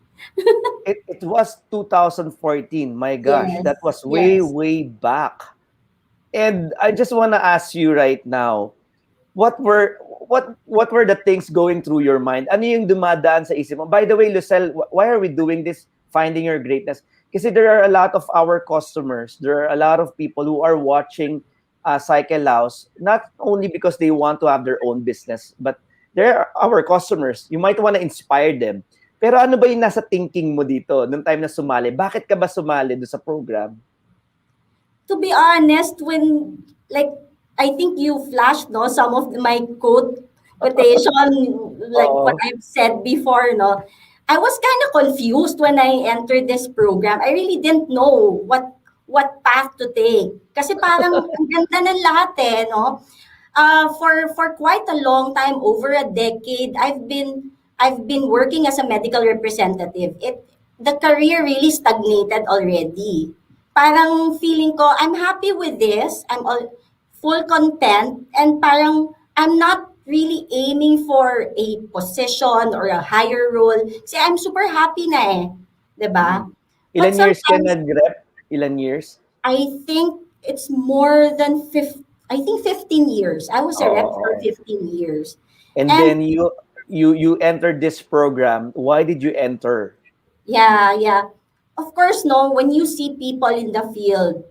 It was 2014. My gosh, Yes, that was way, yes. way back. And I just want to ask you right now, what were the things going through your mind? Ano yung dumadaan sa isip mo? By the way, Lucelle, why are we doing this, Finding Your Greatness? Kasi there are a lot of our customers, there are a lot of people who are watching CycleHouse, not only because they want to have their own business, but they're our customers. You might want to inspire them. Pero ano ba yung nasa thinking mo dito nung time na sumali? Bakit ka ba sumali doon sa program? To be honest, when like I think you flashed no some of my quotation like what I've said before no. I was kind of confused when I entered this program. I really didn't know what path to take. Kasi parang ang ganda ng lahat eh, no? For quite a long time, over a decade, I've been working as a medical representative. The career really stagnated already. Parang feeling ko, I'm happy with this. I'm all full content and parang I'm not really aiming for a position or a higher role. Kasi I'm super happy na eh. 'Di ba? Ilan But years ka sometimes nag-rep? Ilan years? I think it's more than 15 years. I was a rep for 15 years. And then you entered this program. Why did you enter? Yeah. Of course, no, when you see people in the field,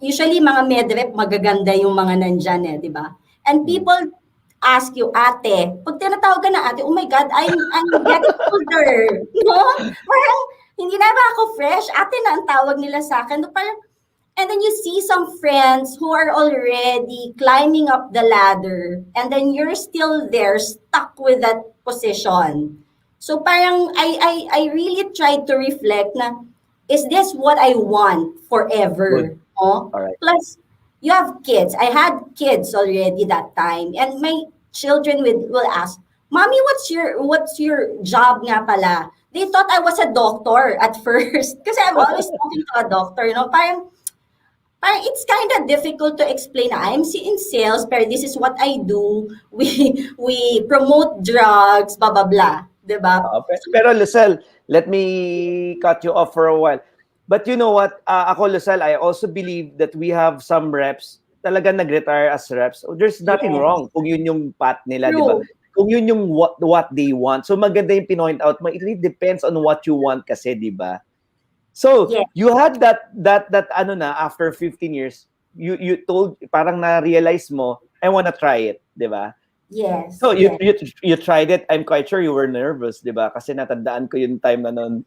usually mga medrep, magaganda yung mga nandyan eh, di ba? And people ask you, ate, pag tinatawag ka na ate, oh my God, I'm getting older. No? Parang, hindi na ba ako fresh? Ate na ang tawag nila sa akin. Parang, and then you see some friends who are already climbing up the ladder and then you're still there, stuck with that position. So parang I really tried to reflect na, is this what I want forever? Good. Oh? All right. Plus, you have kids. I had kids already that time. And my children will ask, Mommy, what's your job nga pala? They thought I was a doctor at first. Kasi I'm always talking to a doctor. You know? Parang it's kind of difficult to explain. I'm in sales, pero this is what I do. We promote drugs, blah, blah, blah. Diba? Pero Lucelle, let me cut you off for a while. But you know what? Ako, Lucelle, I also believe that we have some reps talaga nag-retire as reps. So there's nothing wrong kung yun yung path nila, di ba? Kung yun yung what they want. So maganda yung pinoint out mo. It really depends on what you want kasi, di ba? So, you had that after 15 years, you told, parang na-realize mo, I wanna try it, di ba? Yes. So, you tried it. I'm quite sure you were nervous, di ba? Kasi natandaan ko yung time na nun.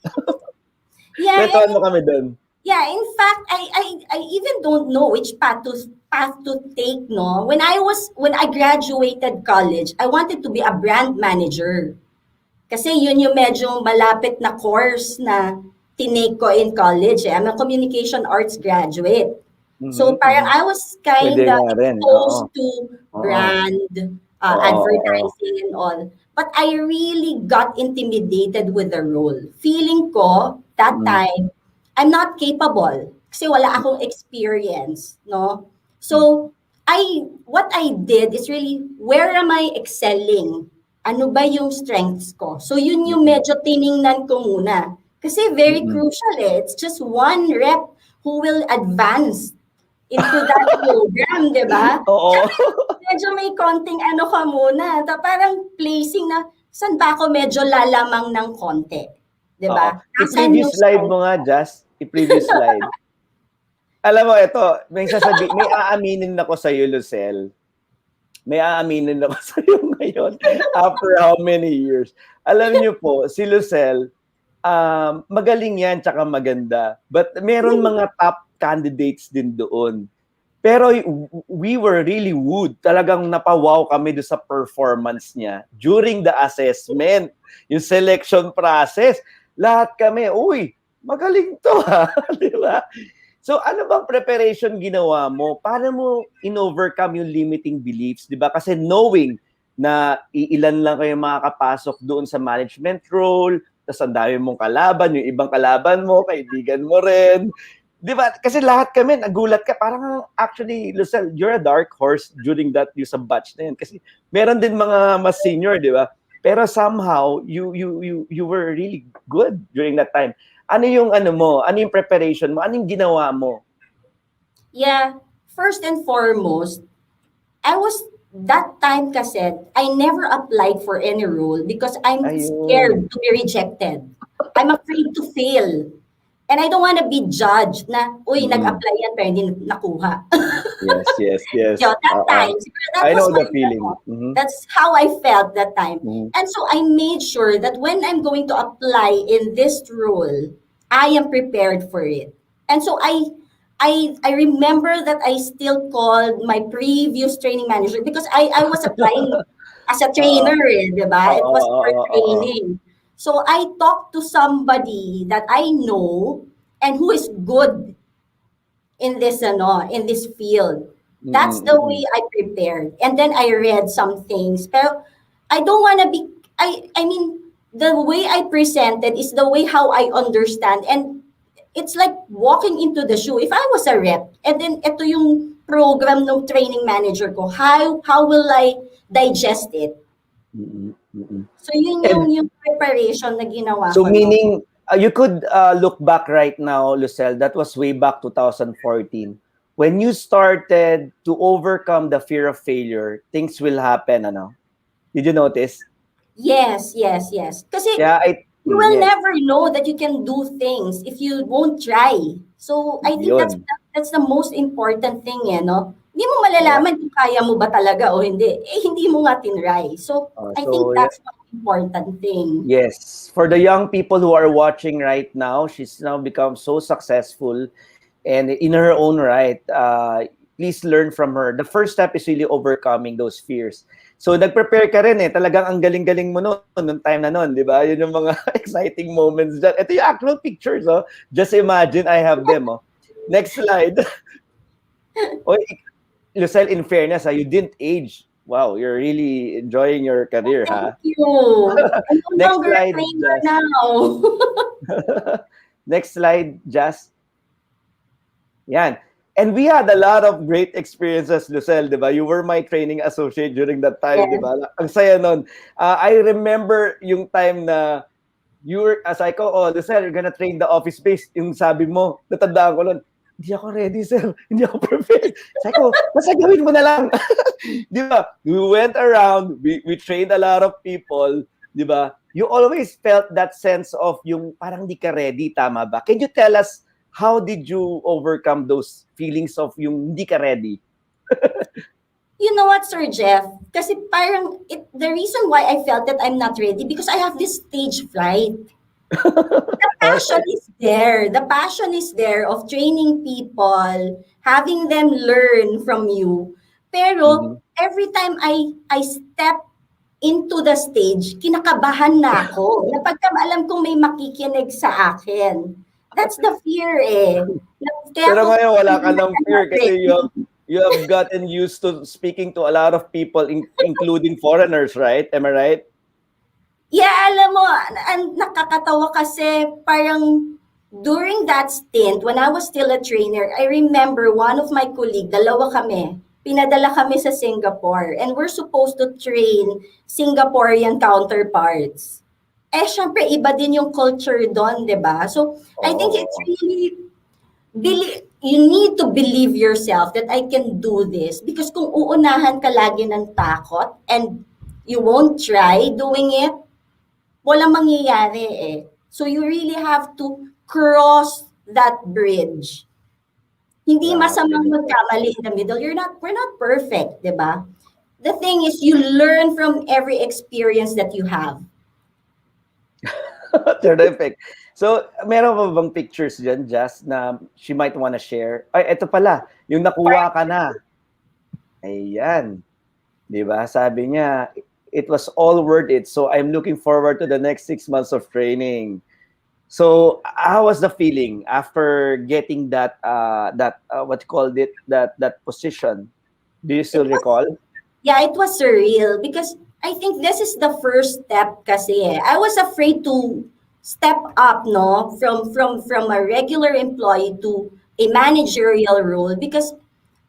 Kwentahan mo kami dun. Yeah, in fact, I even don't know which path to take, no? When I graduated college, I wanted to be a brand manager. Kasi yun yung medyo malapit na course na tinake ko in college. I'm a communication arts graduate. So parang I was kind of exposed to brand, advertising and all. But I really got intimidated with the role. Feeling ko, that time, I'm not capable. Kasi wala akong experience, no? So, what I did is really, where am I excelling? Ano ba yung strengths ko? So, yun yung medyo tiningnan ko muna. Kasi very crucial eh. It's just one rep who will advance into that program, di ba? Oo. Medyo may konting ano ka muna. Parang placing na, saan ba ako medyo lalamang ng konti? Di Oo. ba? Nasaan yung I-previous slide strength? mo nga, Jazz. I-previous slide. Alam mo, ito, may aaminin ako sa iyo, Lucelle. May aaminin ako sa iyo ngayon after how many years. Alam niyo po, si Lucelle, magaling yan, tsaka maganda. But meron mga top candidates din doon. Pero we were really wooed. Talagang napawaw kami doon sa performance niya during the assessment, yung selection process. Lahat kami, uy, magaling to ha. Di ba? So ano bang preparation ginawa mo? Paano mo in-overcome yung limiting beliefs? Di ba? Kasi knowing na iilan lang kayo makakapasok doon sa management role, tapos ang dami mong kalaban, yung ibang kalaban mo, kaibigan mo rin. Di ba? Kasi lahat kami, nagulat ka. Parang actually, Lucelle, you're a dark horse during that yung sa batch na yun. Kasi meron din mga mas senior, di ba? Pero somehow, you were really good during that time. Ano yung ano mo? Ano yung preparation mo? Ano yung ginawa mo? Yeah, first and foremost, I was that time kasi I never applied for any role because I'm scared to be rejected. I'm afraid to fail. And I don't want to be judged na, uy, nag-apply yan pero hindi nakuha. Yes. That time, that I was know my, the feeling. that's how I felt that time. And so I made sure that when I'm going to apply in this role, I am prepared for it. And so I remember that I still called my previous training manager because I was applying as a trainer, diba? It was for training. So I talked to somebody that I know and who is good in this field. That's the way I prepared. And then I read some things. Pero I don't want to be, I mean, the way I presented is the way how I understand. And it's like walking into the shoe. If I was a rep, and then ito yung program ng training manager ko, how will I digest it? So yun yung preparation na ginawa so ko. Meaning, you could look back right now, Lucelle, that was way back 2014. When you started to overcome the fear of failure, things will happen, ano? Did you notice? Yes. Kasi you will never know that you can do things if you won't try. So I think that's the most important thing, no? Hindi mo malalaman kung kaya mo ba talaga o hindi. Hindi mo nga tinry. So I think that's the important thing. Yes. For the young people who are watching right now, she's now become so successful and in her own right. Please learn from her. The first step is really overcoming those fears. So, nag-prepare ka rin eh. Talagang ang galing-galing mo noong time na noon, di ba? Yun yung mga exciting moments dyan. Ito yung actual pictures, oh. Just imagine, I have them, oh. Next slide. Lucelle, in fairness, you didn't age. Wow, you're really enjoying your career, Thank you. I'm no longer a trainer now. Next slide, Jazz. Yan. And we had a lot of great experiences, Lucelle, di ba? You were my training associate during that time, di ba? Ang saya nun. I remember yung time na you were, as I call, Lucelle, you're gonna train the office space. Yung sabi mo, natandaan ko nun, hindi ako ready, sir. Hindi ako prepared. Sabi ko, basta gawin mo na lang. Di ba? We went around, we trained a lot of people, di ba? You always felt that sense of yung parang di ka ready, tama ba? Can you tell us, how did you overcome those feelings of yung hindi ka ready? You know what, Sir Jeff? Kasi parang, the reason why I felt that I'm not ready, because I have this stage fright. The passion is there. The passion is there of training people, having them learn from you. Pero every time I step into the stage, kinakabahan na ako. Na pagka alam kong may makikinig sa akin. That's the fear eh. Kaya pero ngayon wala ka ng fear kasi you have gotten used to speaking to a lot of people, including foreigners, right? Am I right? Yeah, alam mo, nakakatawa kasi parang during that stint, when I was still a trainer, I remember one of my colleague, dalawa kami, pinadala kami sa Singapore and we're supposed to train Singaporean counterparts. Eh, syempre, iba din yung culture doon, di ba? So, I think it's Oo. really, you need to believe yourself that I can do this. Because kung uunahan ka lagi ng takot and you won't try doing it, walang mangyayari eh. So you really have to cross that bridge. Hindi masamang Grabe. magkamali in the middle. We're not perfect, di ba? The thing is, you learn from every experience that you have. Terrific. So, meron pa bang pictures dyan, Jazz, na she might wanna share? Ay, eto pala, yung nakuha ka na. Ayan. Di ba? Sabi niya, it was all worth it. So, I'm looking forward to the next 6 months of training. So, how was the feeling after getting that, what you called it, that position? Do you still recall? Yeah, it was surreal because I think this is the first step kasi eh. I was afraid to step up no from a regular employee to a managerial role because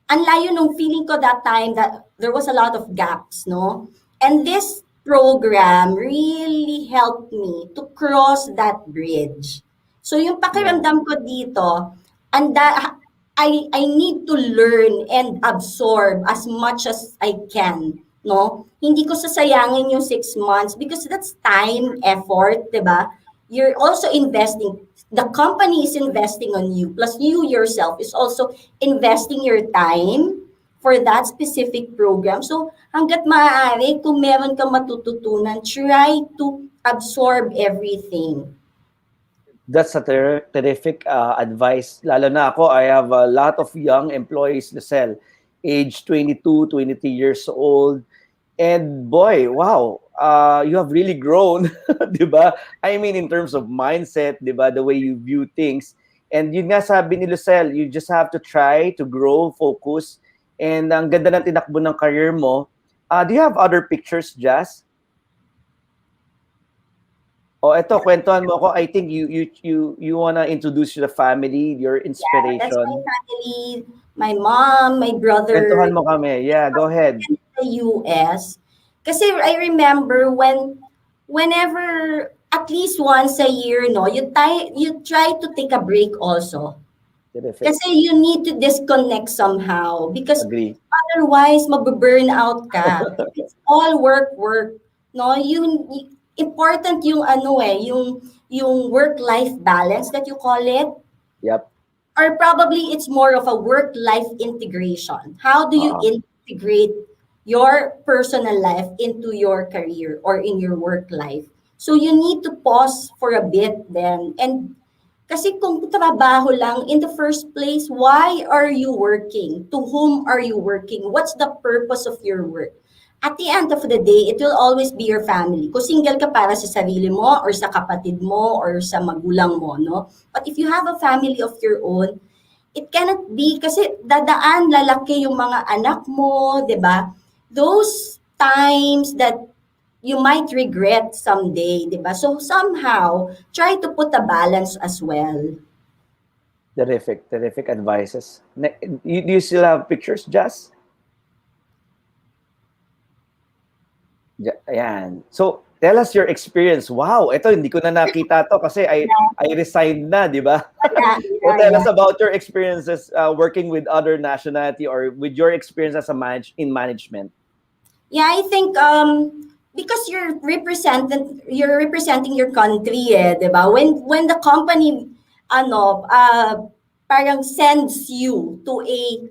ang layo nung feeling ko that time that there was a lot of gaps, no? And this program really helped me to cross that bridge. So yung Yeah. pakiramdam ko dito, I need to learn and absorb as much as I can, no? Hindi ko sasayangin yung 6 months because that's time, effort, 'di ba? You're also investing, the company is investing on you, plus you yourself is also investing your time for that specific program. So, hanggat maaari, kung meron kang matututunan, try to absorb everything. That's a terrific advice. Lalo na ako, I have a lot of young employees, Lucelle, age 22, 23 years old. And boy, wow, you have really grown, di ba? I mean, in terms of mindset, di ba? The way you view things. And yun nga sabi ni Lucelle, you just have to try to grow, focus. And ang ganda ng tinakbo ng career mo. Do you have other pictures, Jazz? Oh, eto, kwentuhan mo ako. I think you wanna introduce the family, your That's my inspiration. family, my mom, my brother, Kwentuhan mo kami. Yeah, go ahead. in the US. Kasi I remember whenever at least once a year, no, you try to take a break also. Terrific. Kasi you need to disconnect somehow because Agree. otherwise mag-burn out ka. It's all work. No, important yung ano eh, yung work-life balance that you call it. Yep. Or probably it's more of a work-life integration. How do you integrate your personal life into your career or in your work life? So you need to pause for a bit then. And kasi kung trabaho lang, in the first place, why are you working? To whom are you working? What's the purpose of your work? At the end of the day, it will always be your family. Kung single ka para sa sarili mo or sa kapatid mo or sa magulang mo, no? But if you have a family of your own, it cannot be kasi dadaan lalaki yung mga anak mo, 'di ba? Those times that you might regret someday, 'di ba? So somehow try to put a balance as well. Terrific advices. Do you still have pictures, Jazz? Ayan. So, tell us your experience. Wow, ito hindi ko na nakita to kasi I resigned na, di ba? So tell us about your experiences working with other nationality or with your experience as in management. Yeah, I think because you're representing your country eh, 'di ba? When the company parang sends you to a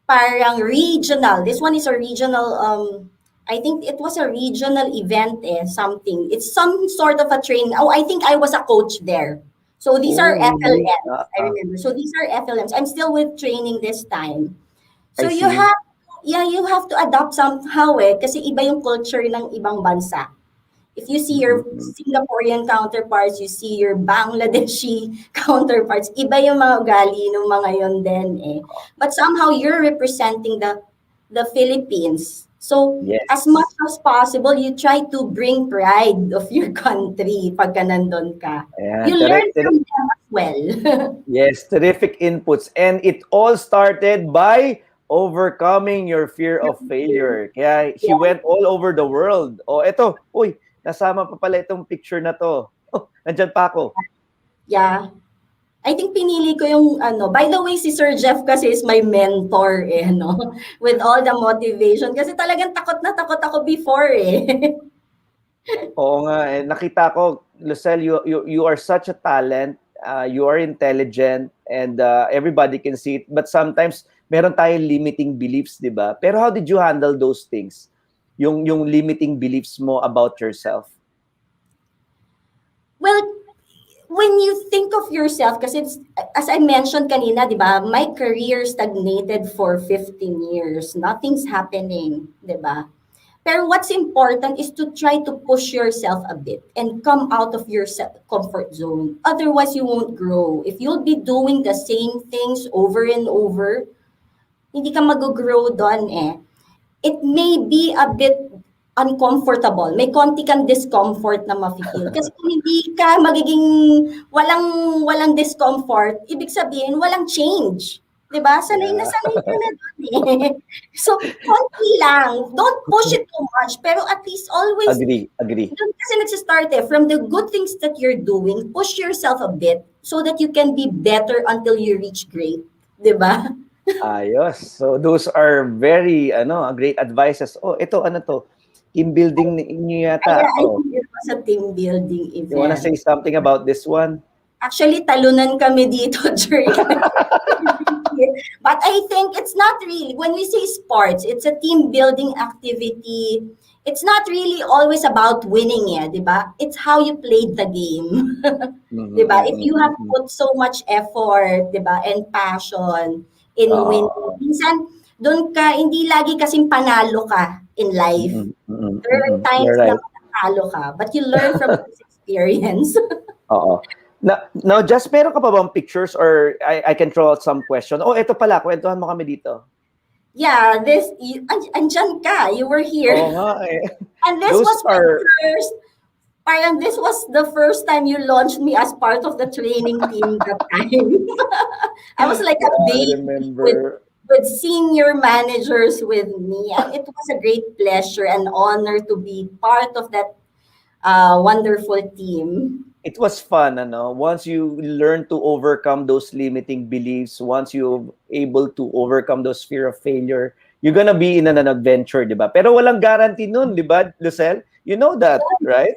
parang regional. This one is a regional I think it was a regional event eh, something. It's some sort of a training. Oh, I think I was a coach there. So these are Really? FLMs, I remember. So these are FLMs. I'm still with training this time. So I you see. have to adapt somehow eh, kasi iba yung culture ng ibang bansa. If you see your Singaporean counterparts, you see your Bangladeshi counterparts, iba yung mga ugali ng mga yon din eh. But somehow you're representing the Philippines So, as much Yes. as possible, you try to bring pride of your country pagka nandun ka. Ayan, You learn from them as well. yes, terrific inputs. And it all started by overcoming your fear of failure. Kaya she Yeah. went all over the world. Oh, eto. Uy, nasama pa pala itong picture na to. Oh, nandyan pa ako. Yeah. I think pinili ko yung ano, by the way, si Sir Jeff kasi is my mentor eh, no? With all the motivation. Kasi talagang takot na takot ako before eh. Oo nga, eh. Nakita ko, Lucelle, you are such a talent. You are intelligent and everybody can see it. But sometimes, meron tayong limiting beliefs, di ba? Pero how did you handle those things? Yung limiting beliefs mo about yourself? Well, when you think of yourself, kasi it's, as I mentioned kanina, di ba, my career stagnated for 15 years. Nothing's happening, di ba? Pero what's important is to try to push yourself a bit and come out of your comfort zone. Otherwise, you won't grow. If you'll be doing the same things over and over, hindi ka mag-grow doon eh. It may be a bit uncomfortable. May konti kang discomfort na mafe-feel. Kasi kung hindi ka magiging walang discomfort, ibig sabihin walang change. 'Di ba? Sanay ka na doon eh. So, konti lang. Don't push it too much. Pero at least always, Agree. doon kasi nagsistart eh. From the good things that you're doing, push yourself a bit so that you can be better until you reach great. 'Di ba? Ayos. So those are very great advices. Oh, ito ano to? Team building niyo Kaya yata. I Oh, think it was a team building you wanna event. say something about this one? Actually, talunan kami dito during but I think it's not really, when we say sports, it's a team building activity. It's not really always about winning eh, di ba? It's how you played the game. Di ba? If you have put so much effort, di ba, and passion in winning, minsan, doon ka, hindi lagi kasing panalo ka in life. There are You're times na right. panalo ka, but you learn from this experience. Oo. Now, just meron ka pa bang pictures or I can throw out some question? Oh, ito pala. Kwentuhan mo kami dito. Yeah, andyan ka, you were here. Oo nga eh. And this Those was my are... first, parang this was the first time you launched me as part of the training team that time. I was like a I baby remember. with senior managers with me. And it was a great pleasure and honor to be part of that wonderful team. It was fun, once you learn to overcome those limiting beliefs, once you're able to overcome those fear of failure, you're gonna be in an adventure, di ba? Pero walang guarantee nun, di ba, Lucelle? You know that, right?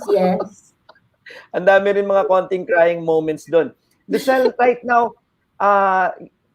Yes. Ang dami rin mga konting crying moments doon. Lucelle, right now,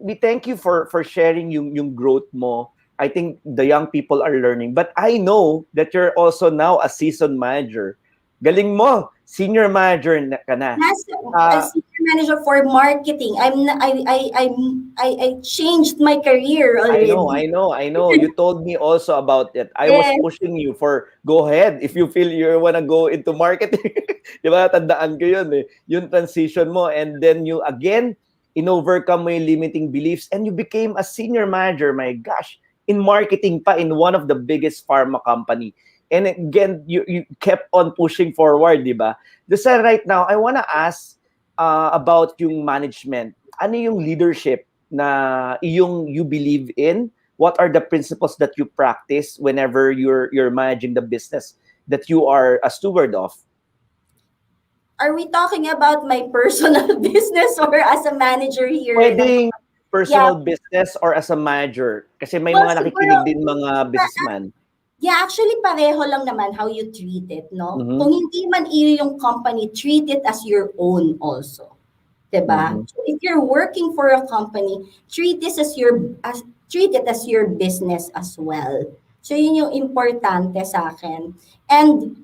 we thank you for sharing yung growth mo. I think the young people are learning. But I know that you're also now a seasoned manager. Galing mo, senior manager ka na. As a senior manager for marketing, I changed my career already. I know. You told me also about it. I was Yes. pushing you for go ahead if you feel you wanna go into marketing. Di ba? Tandaan ko yun eh. Yung transition mo and then you again in-overcome mo yung limiting beliefs and you became a senior manager. My gosh, in marketing pa in one of the biggest pharma company. And again, you kept on pushing forward, di ba? So right now, I wanna ask about yung management. Ano yung leadership na you believe in? What are the principles that you practice whenever you're managing the business that you are a steward of? Are we talking about my personal business or as a manager here? Pwedeng personal business or as a manager. Kasi may Well, mga nakikinig din mga businessman. Yeah, actually pareho lang naman how you treat it, no? Mhm. Kung hindi man iyo yung company, treat it as your own also. 'Di ba? So if you're working for a company, treat it as your business as well. So yun yung importante sa akin. And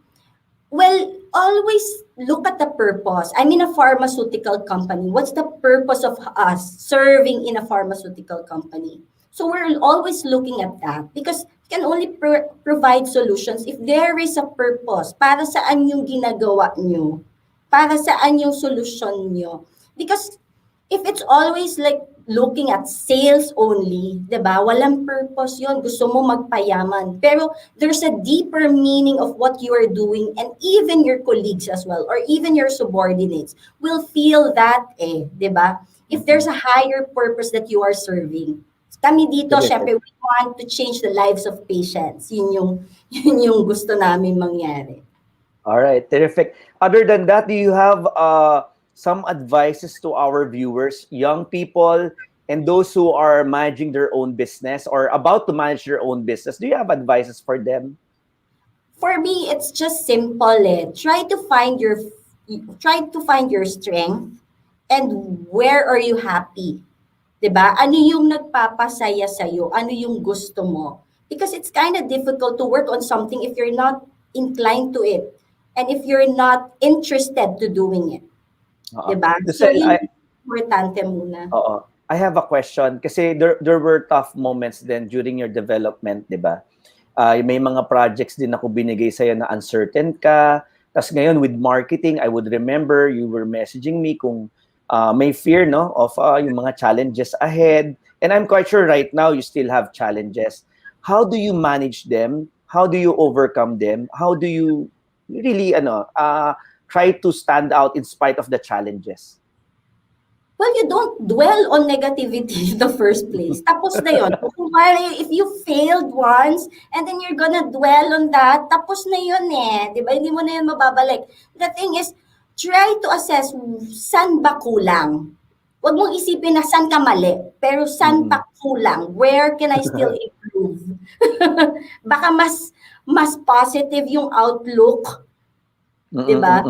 well, always look at the purpose. I'm in a pharmaceutical company. What's the purpose of us serving in a pharmaceutical company? So we're always looking at that because we can only provide solutions if there is a purpose. Para saan yung ginagawa nyo? Para saan yung solution nyo? Because if it's always like looking at sales only, 'di ba? Walang purpose 'yon. Gusto mo magpayaman. Pero there's a deeper meaning of what you are doing, and even your colleagues as well or even your subordinates will feel that 'di ba? If there's a higher purpose that you are serving. Kami dito, Terrific. syempre, we want to change the lives of patients. Yun yung, yun yung gusto namin mangyari. All right, terrific. Other than that, do you have some advices to our viewers, young people, and those who are managing their own business or about to manage their own business? Do you have advices for them? For me, it's just simple. Try to find your strength and where are you happy. 'Di ba? Ano yung nagpapasaya sa iyo? Ano yung gusto mo? Because it's kind of difficult to work on something if you're not inclined to it and if you're not interested to doing it. 'Di ba? So Lucelle, yun yung importante muna. I have a question kasi there were tough moments then during your development, 'di ba? May mga projects din ako binigay sa'yo na uncertain ka. Tapos ngayon with marketing, I would remember you were messaging me kung may fear no of yung mga challenges ahead. And I'm quite sure right now you still have challenges. How do you manage them? How do you overcome them? How do you really try to stand out in spite of the challenges? Well, you don't dwell on negativity in the first place. Tapos na yun. If you failed once, and then you're gonna dwell on that, tapos na yun eh. Di ba? Hindi mo na yun mababalik. The thing is, try to assess saan ba kulang. Huwag mong isipin na saan ka mali, pero saan pa kulang? Where can I still improve? Baka mas positive yung outlook. Di ba?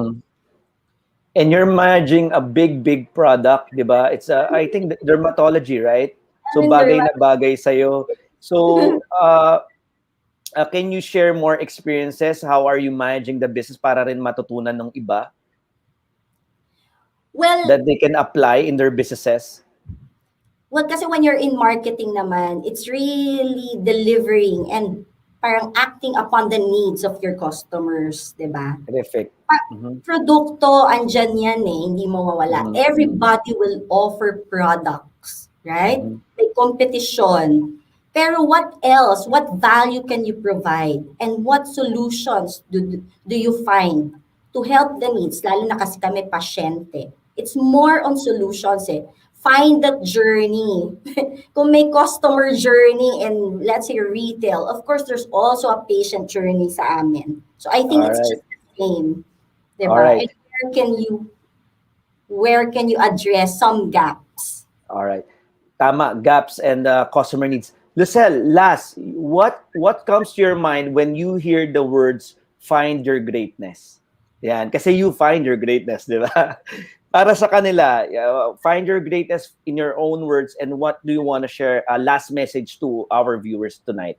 And you're managing a big product, di ba? It's I think dermatology, right? So bagay na bagay sa'yo. So can you share more experiences? How are you managing the business para rin matutunan ng iba? Well, that they can apply in their businesses? Well, kasi when you're in marketing naman, it's really delivering and parang acting upon the needs of your customers, di ba? Terrific. Produkto, andyan yan eh, hindi mo mawala. Everybody will offer products, right? May competition. Pero what else? What value can you provide? And what solutions do you find to help the needs? Lalo na kasi kami pasyente. It's more on solutions eh. Find that journey. Kung may customer journey and let's say retail, of course, there's also a patient journey sa amin. So I think it's just the same. Diba? Right. And where can you address some gaps? All right. Tama, gaps and customer needs. Lucelle, last, what comes to your mind when you hear the words find your greatness? Yan, kasi you find your greatness, di ba? Para sa kanila, find your greatness in your own words, and what do you want to share last message to our viewers tonight?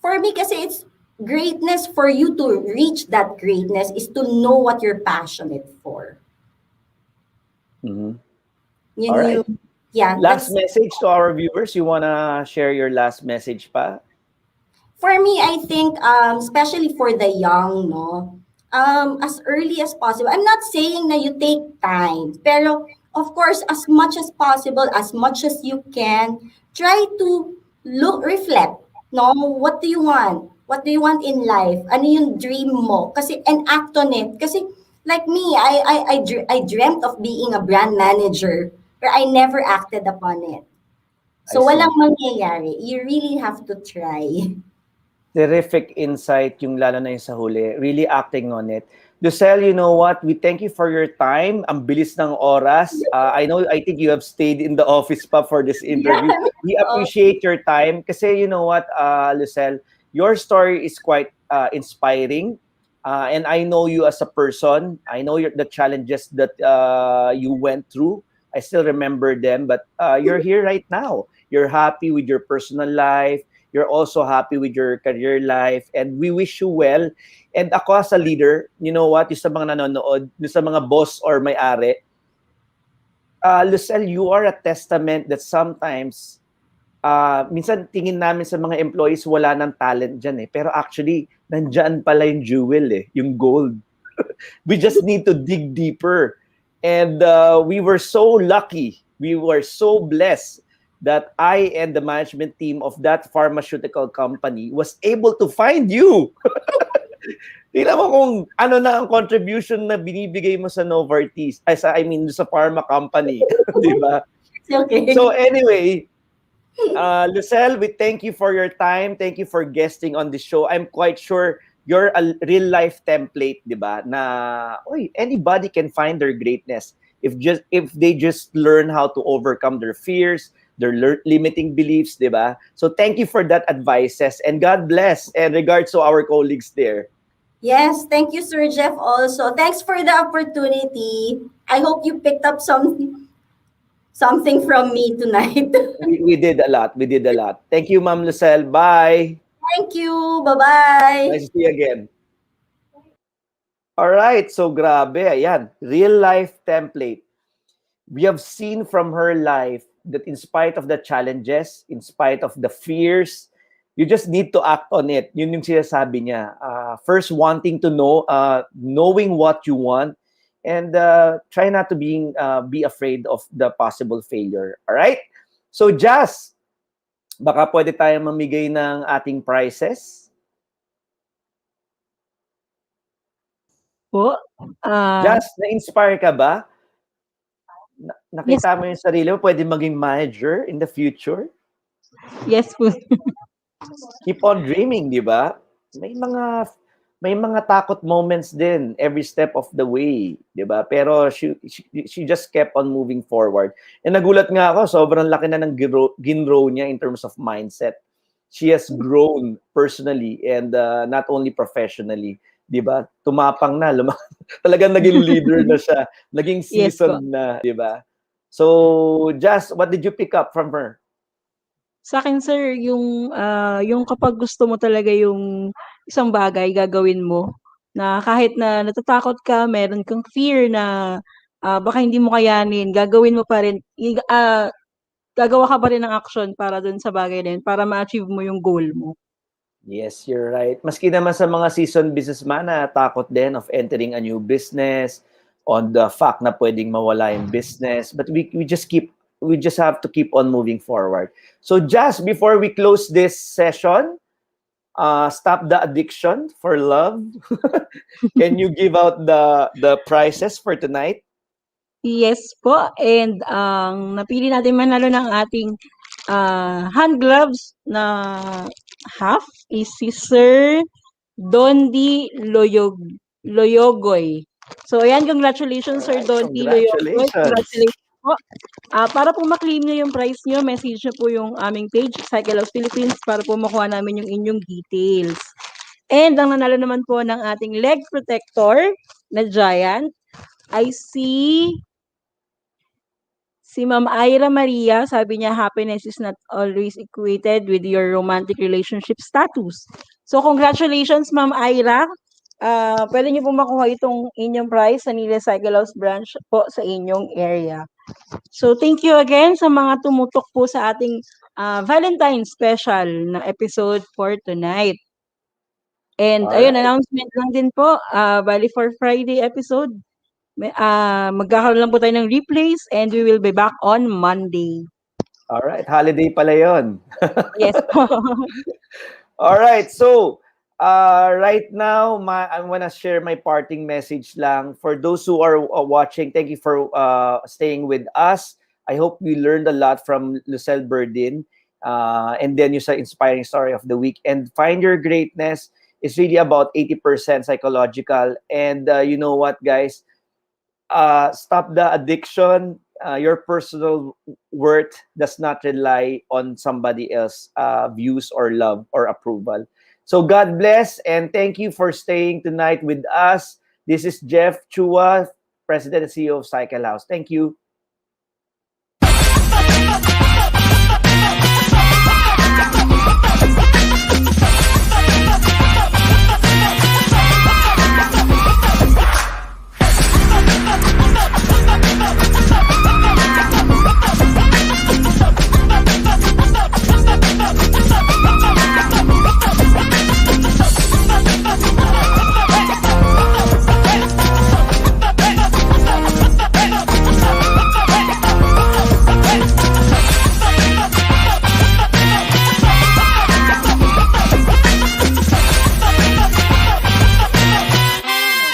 For me, kasi it's greatness. For you to reach that greatness is to know what you're passionate for. All right. Last message to our viewers. You want to share your last message pa? For me, I think, especially for the young, no, as early as possible. I'm not saying that you take time, pero of course, as much as possible, as much as you can, try to reflect. No, what do you want? What do you want in life? Ano yung dream mo? Kasi, and act on it. Kasi, like me, I dreamt of being a brand manager, but I never acted upon it. So, walang mangyayari. You really have to try. Terrific insight yung lalo na yung sa huli. Really acting on it. Lucelle, you know what? We thank you for your time. Ang bilis ng oras. I think you have stayed in the office pa for this interview. We appreciate your time kasi you know what, Lucelle, your story is quite inspiring. And I know you as a person. I know the challenges that you went through. I still remember them, but you're here right now. You're happy with your personal life. You're also happy with your career life, and we wish you well. And ako as a leader, you know what, yung sa mga nanonood, yung sa mga boss or may-ari, Lucelle, you are a testament that sometimes, minsan tingin namin sa mga employees, wala ng talent dyan eh. Pero actually, nandyan pala yung jewel eh, yung gold. We just need to dig deeper. And we were so lucky, we were so blessed that I and the management team of that pharmaceutical company was able to find you. Tingnan mo kung ano na ang contribution na binibigay mo sa Novartis, I mean, sa pharma company. Di ba? It's okay. So anyway, Lucelle, we thank you for your time. Thank you for guesting on the show. I'm quite sure you're a real life template, di ba? Na anybody can find their greatness if they just learn how to overcome their fears, their limiting beliefs, di ba? So thank you for that advices, and God bless, and regards to our colleagues there. Yes, thank you, Sir Jeff, also. Thanks for the opportunity. I hope you picked up something from me tonight. We did a lot. We did a lot. Thank you, Ma'am Lucelle. Bye. Thank you. Bye-bye. Nice to see you again. All right. So, grabe. Ayan. Real life template. We have seen from her life that in spite of the challenges, in spite of the fears, you just need to act on it. Yun yung sinasabi niya. First, wanting to know, knowing what you want, and try not to be afraid of the possible failure. All right? So, Jazz, baka pwede tayong mamigay ng ating prizes. Po. Jazz, na-inspire ka ba? Nakita Yes. mo yung sarili mo, pwede maging manager in the future? Yes po. Keep on dreaming, di ba? May mga takot moments din every step of the way, di ba? Pero she just kept on moving forward. And nagulat nga ako, sobrang laki na ng ginrow niya in terms of mindset. She has grown personally and not only professionally, di ba? Tumapang na, talagang naging leader na siya, naging Yes seasoned na, di ba? So, Jazz, what did you pick up from her? Sa akin, sir, yung kapag gusto mo talaga yung isang bagay, gagawin mo. Na kahit na natatakot ka, meron kang fear na baka hindi mo kayanin, gagawin mo pa rin. Gagawa ka pa rin ng action para dun sa bagay na yun, para ma-achieve mo yung goal mo. Yes, you're right. Maski naman sa mga seasoned businessman na takot din of entering a new business, on the fact na pwedeng mawala yung business, but we just have to keep on moving forward. So just before we close this session, stop the addiction for love. Can you give out the prizes for tonight? Yes po, and ang napili natin manalo ng ating hand gloves na half is si Sir Dondi Loyogoy. So ayan, congratulations Sir Alright, Dondi Loyogoy. congratulations. Congratulations po. Para po ma-claim nyo yung prize nyo, message nyo po yung aming page, CycleHouse Philippines, para po makuha namin yung inyong details. And ang nanalo naman po ng ating leg protector na giant ay si Ma'am Ira Maria. Sabi niya, happiness is not always equated with your romantic relationship status. So congratulations Ma'am Ira. Pwede niyo po makuha itong inyong prize sa Nila CycleHouse branch po sa inyong area. So thank you again sa mga tumutok po sa ating Valentine special na episode for tonight. And ayun, announcement lang din po, bali for Friday episode, magkakaroon lang po tayo ng replays and we will be back on Monday. Alright, holiday pala yun. Yes po. Alright, so right now, I want to share my parting message lang. For those who are watching, thank you for staying with us. I hope we learned a lot from Lucelle Burdin. And then yung sa inspiring story of the week. And Find Your Greatness is really about 80% psychological. And you know what, guys? Stop the addiction. Your personal worth does not rely on somebody else's views or love or approval. So God bless, and thank you for staying tonight with us. This is Jeff Chua, President and CEO of CycleHouse. Thank you.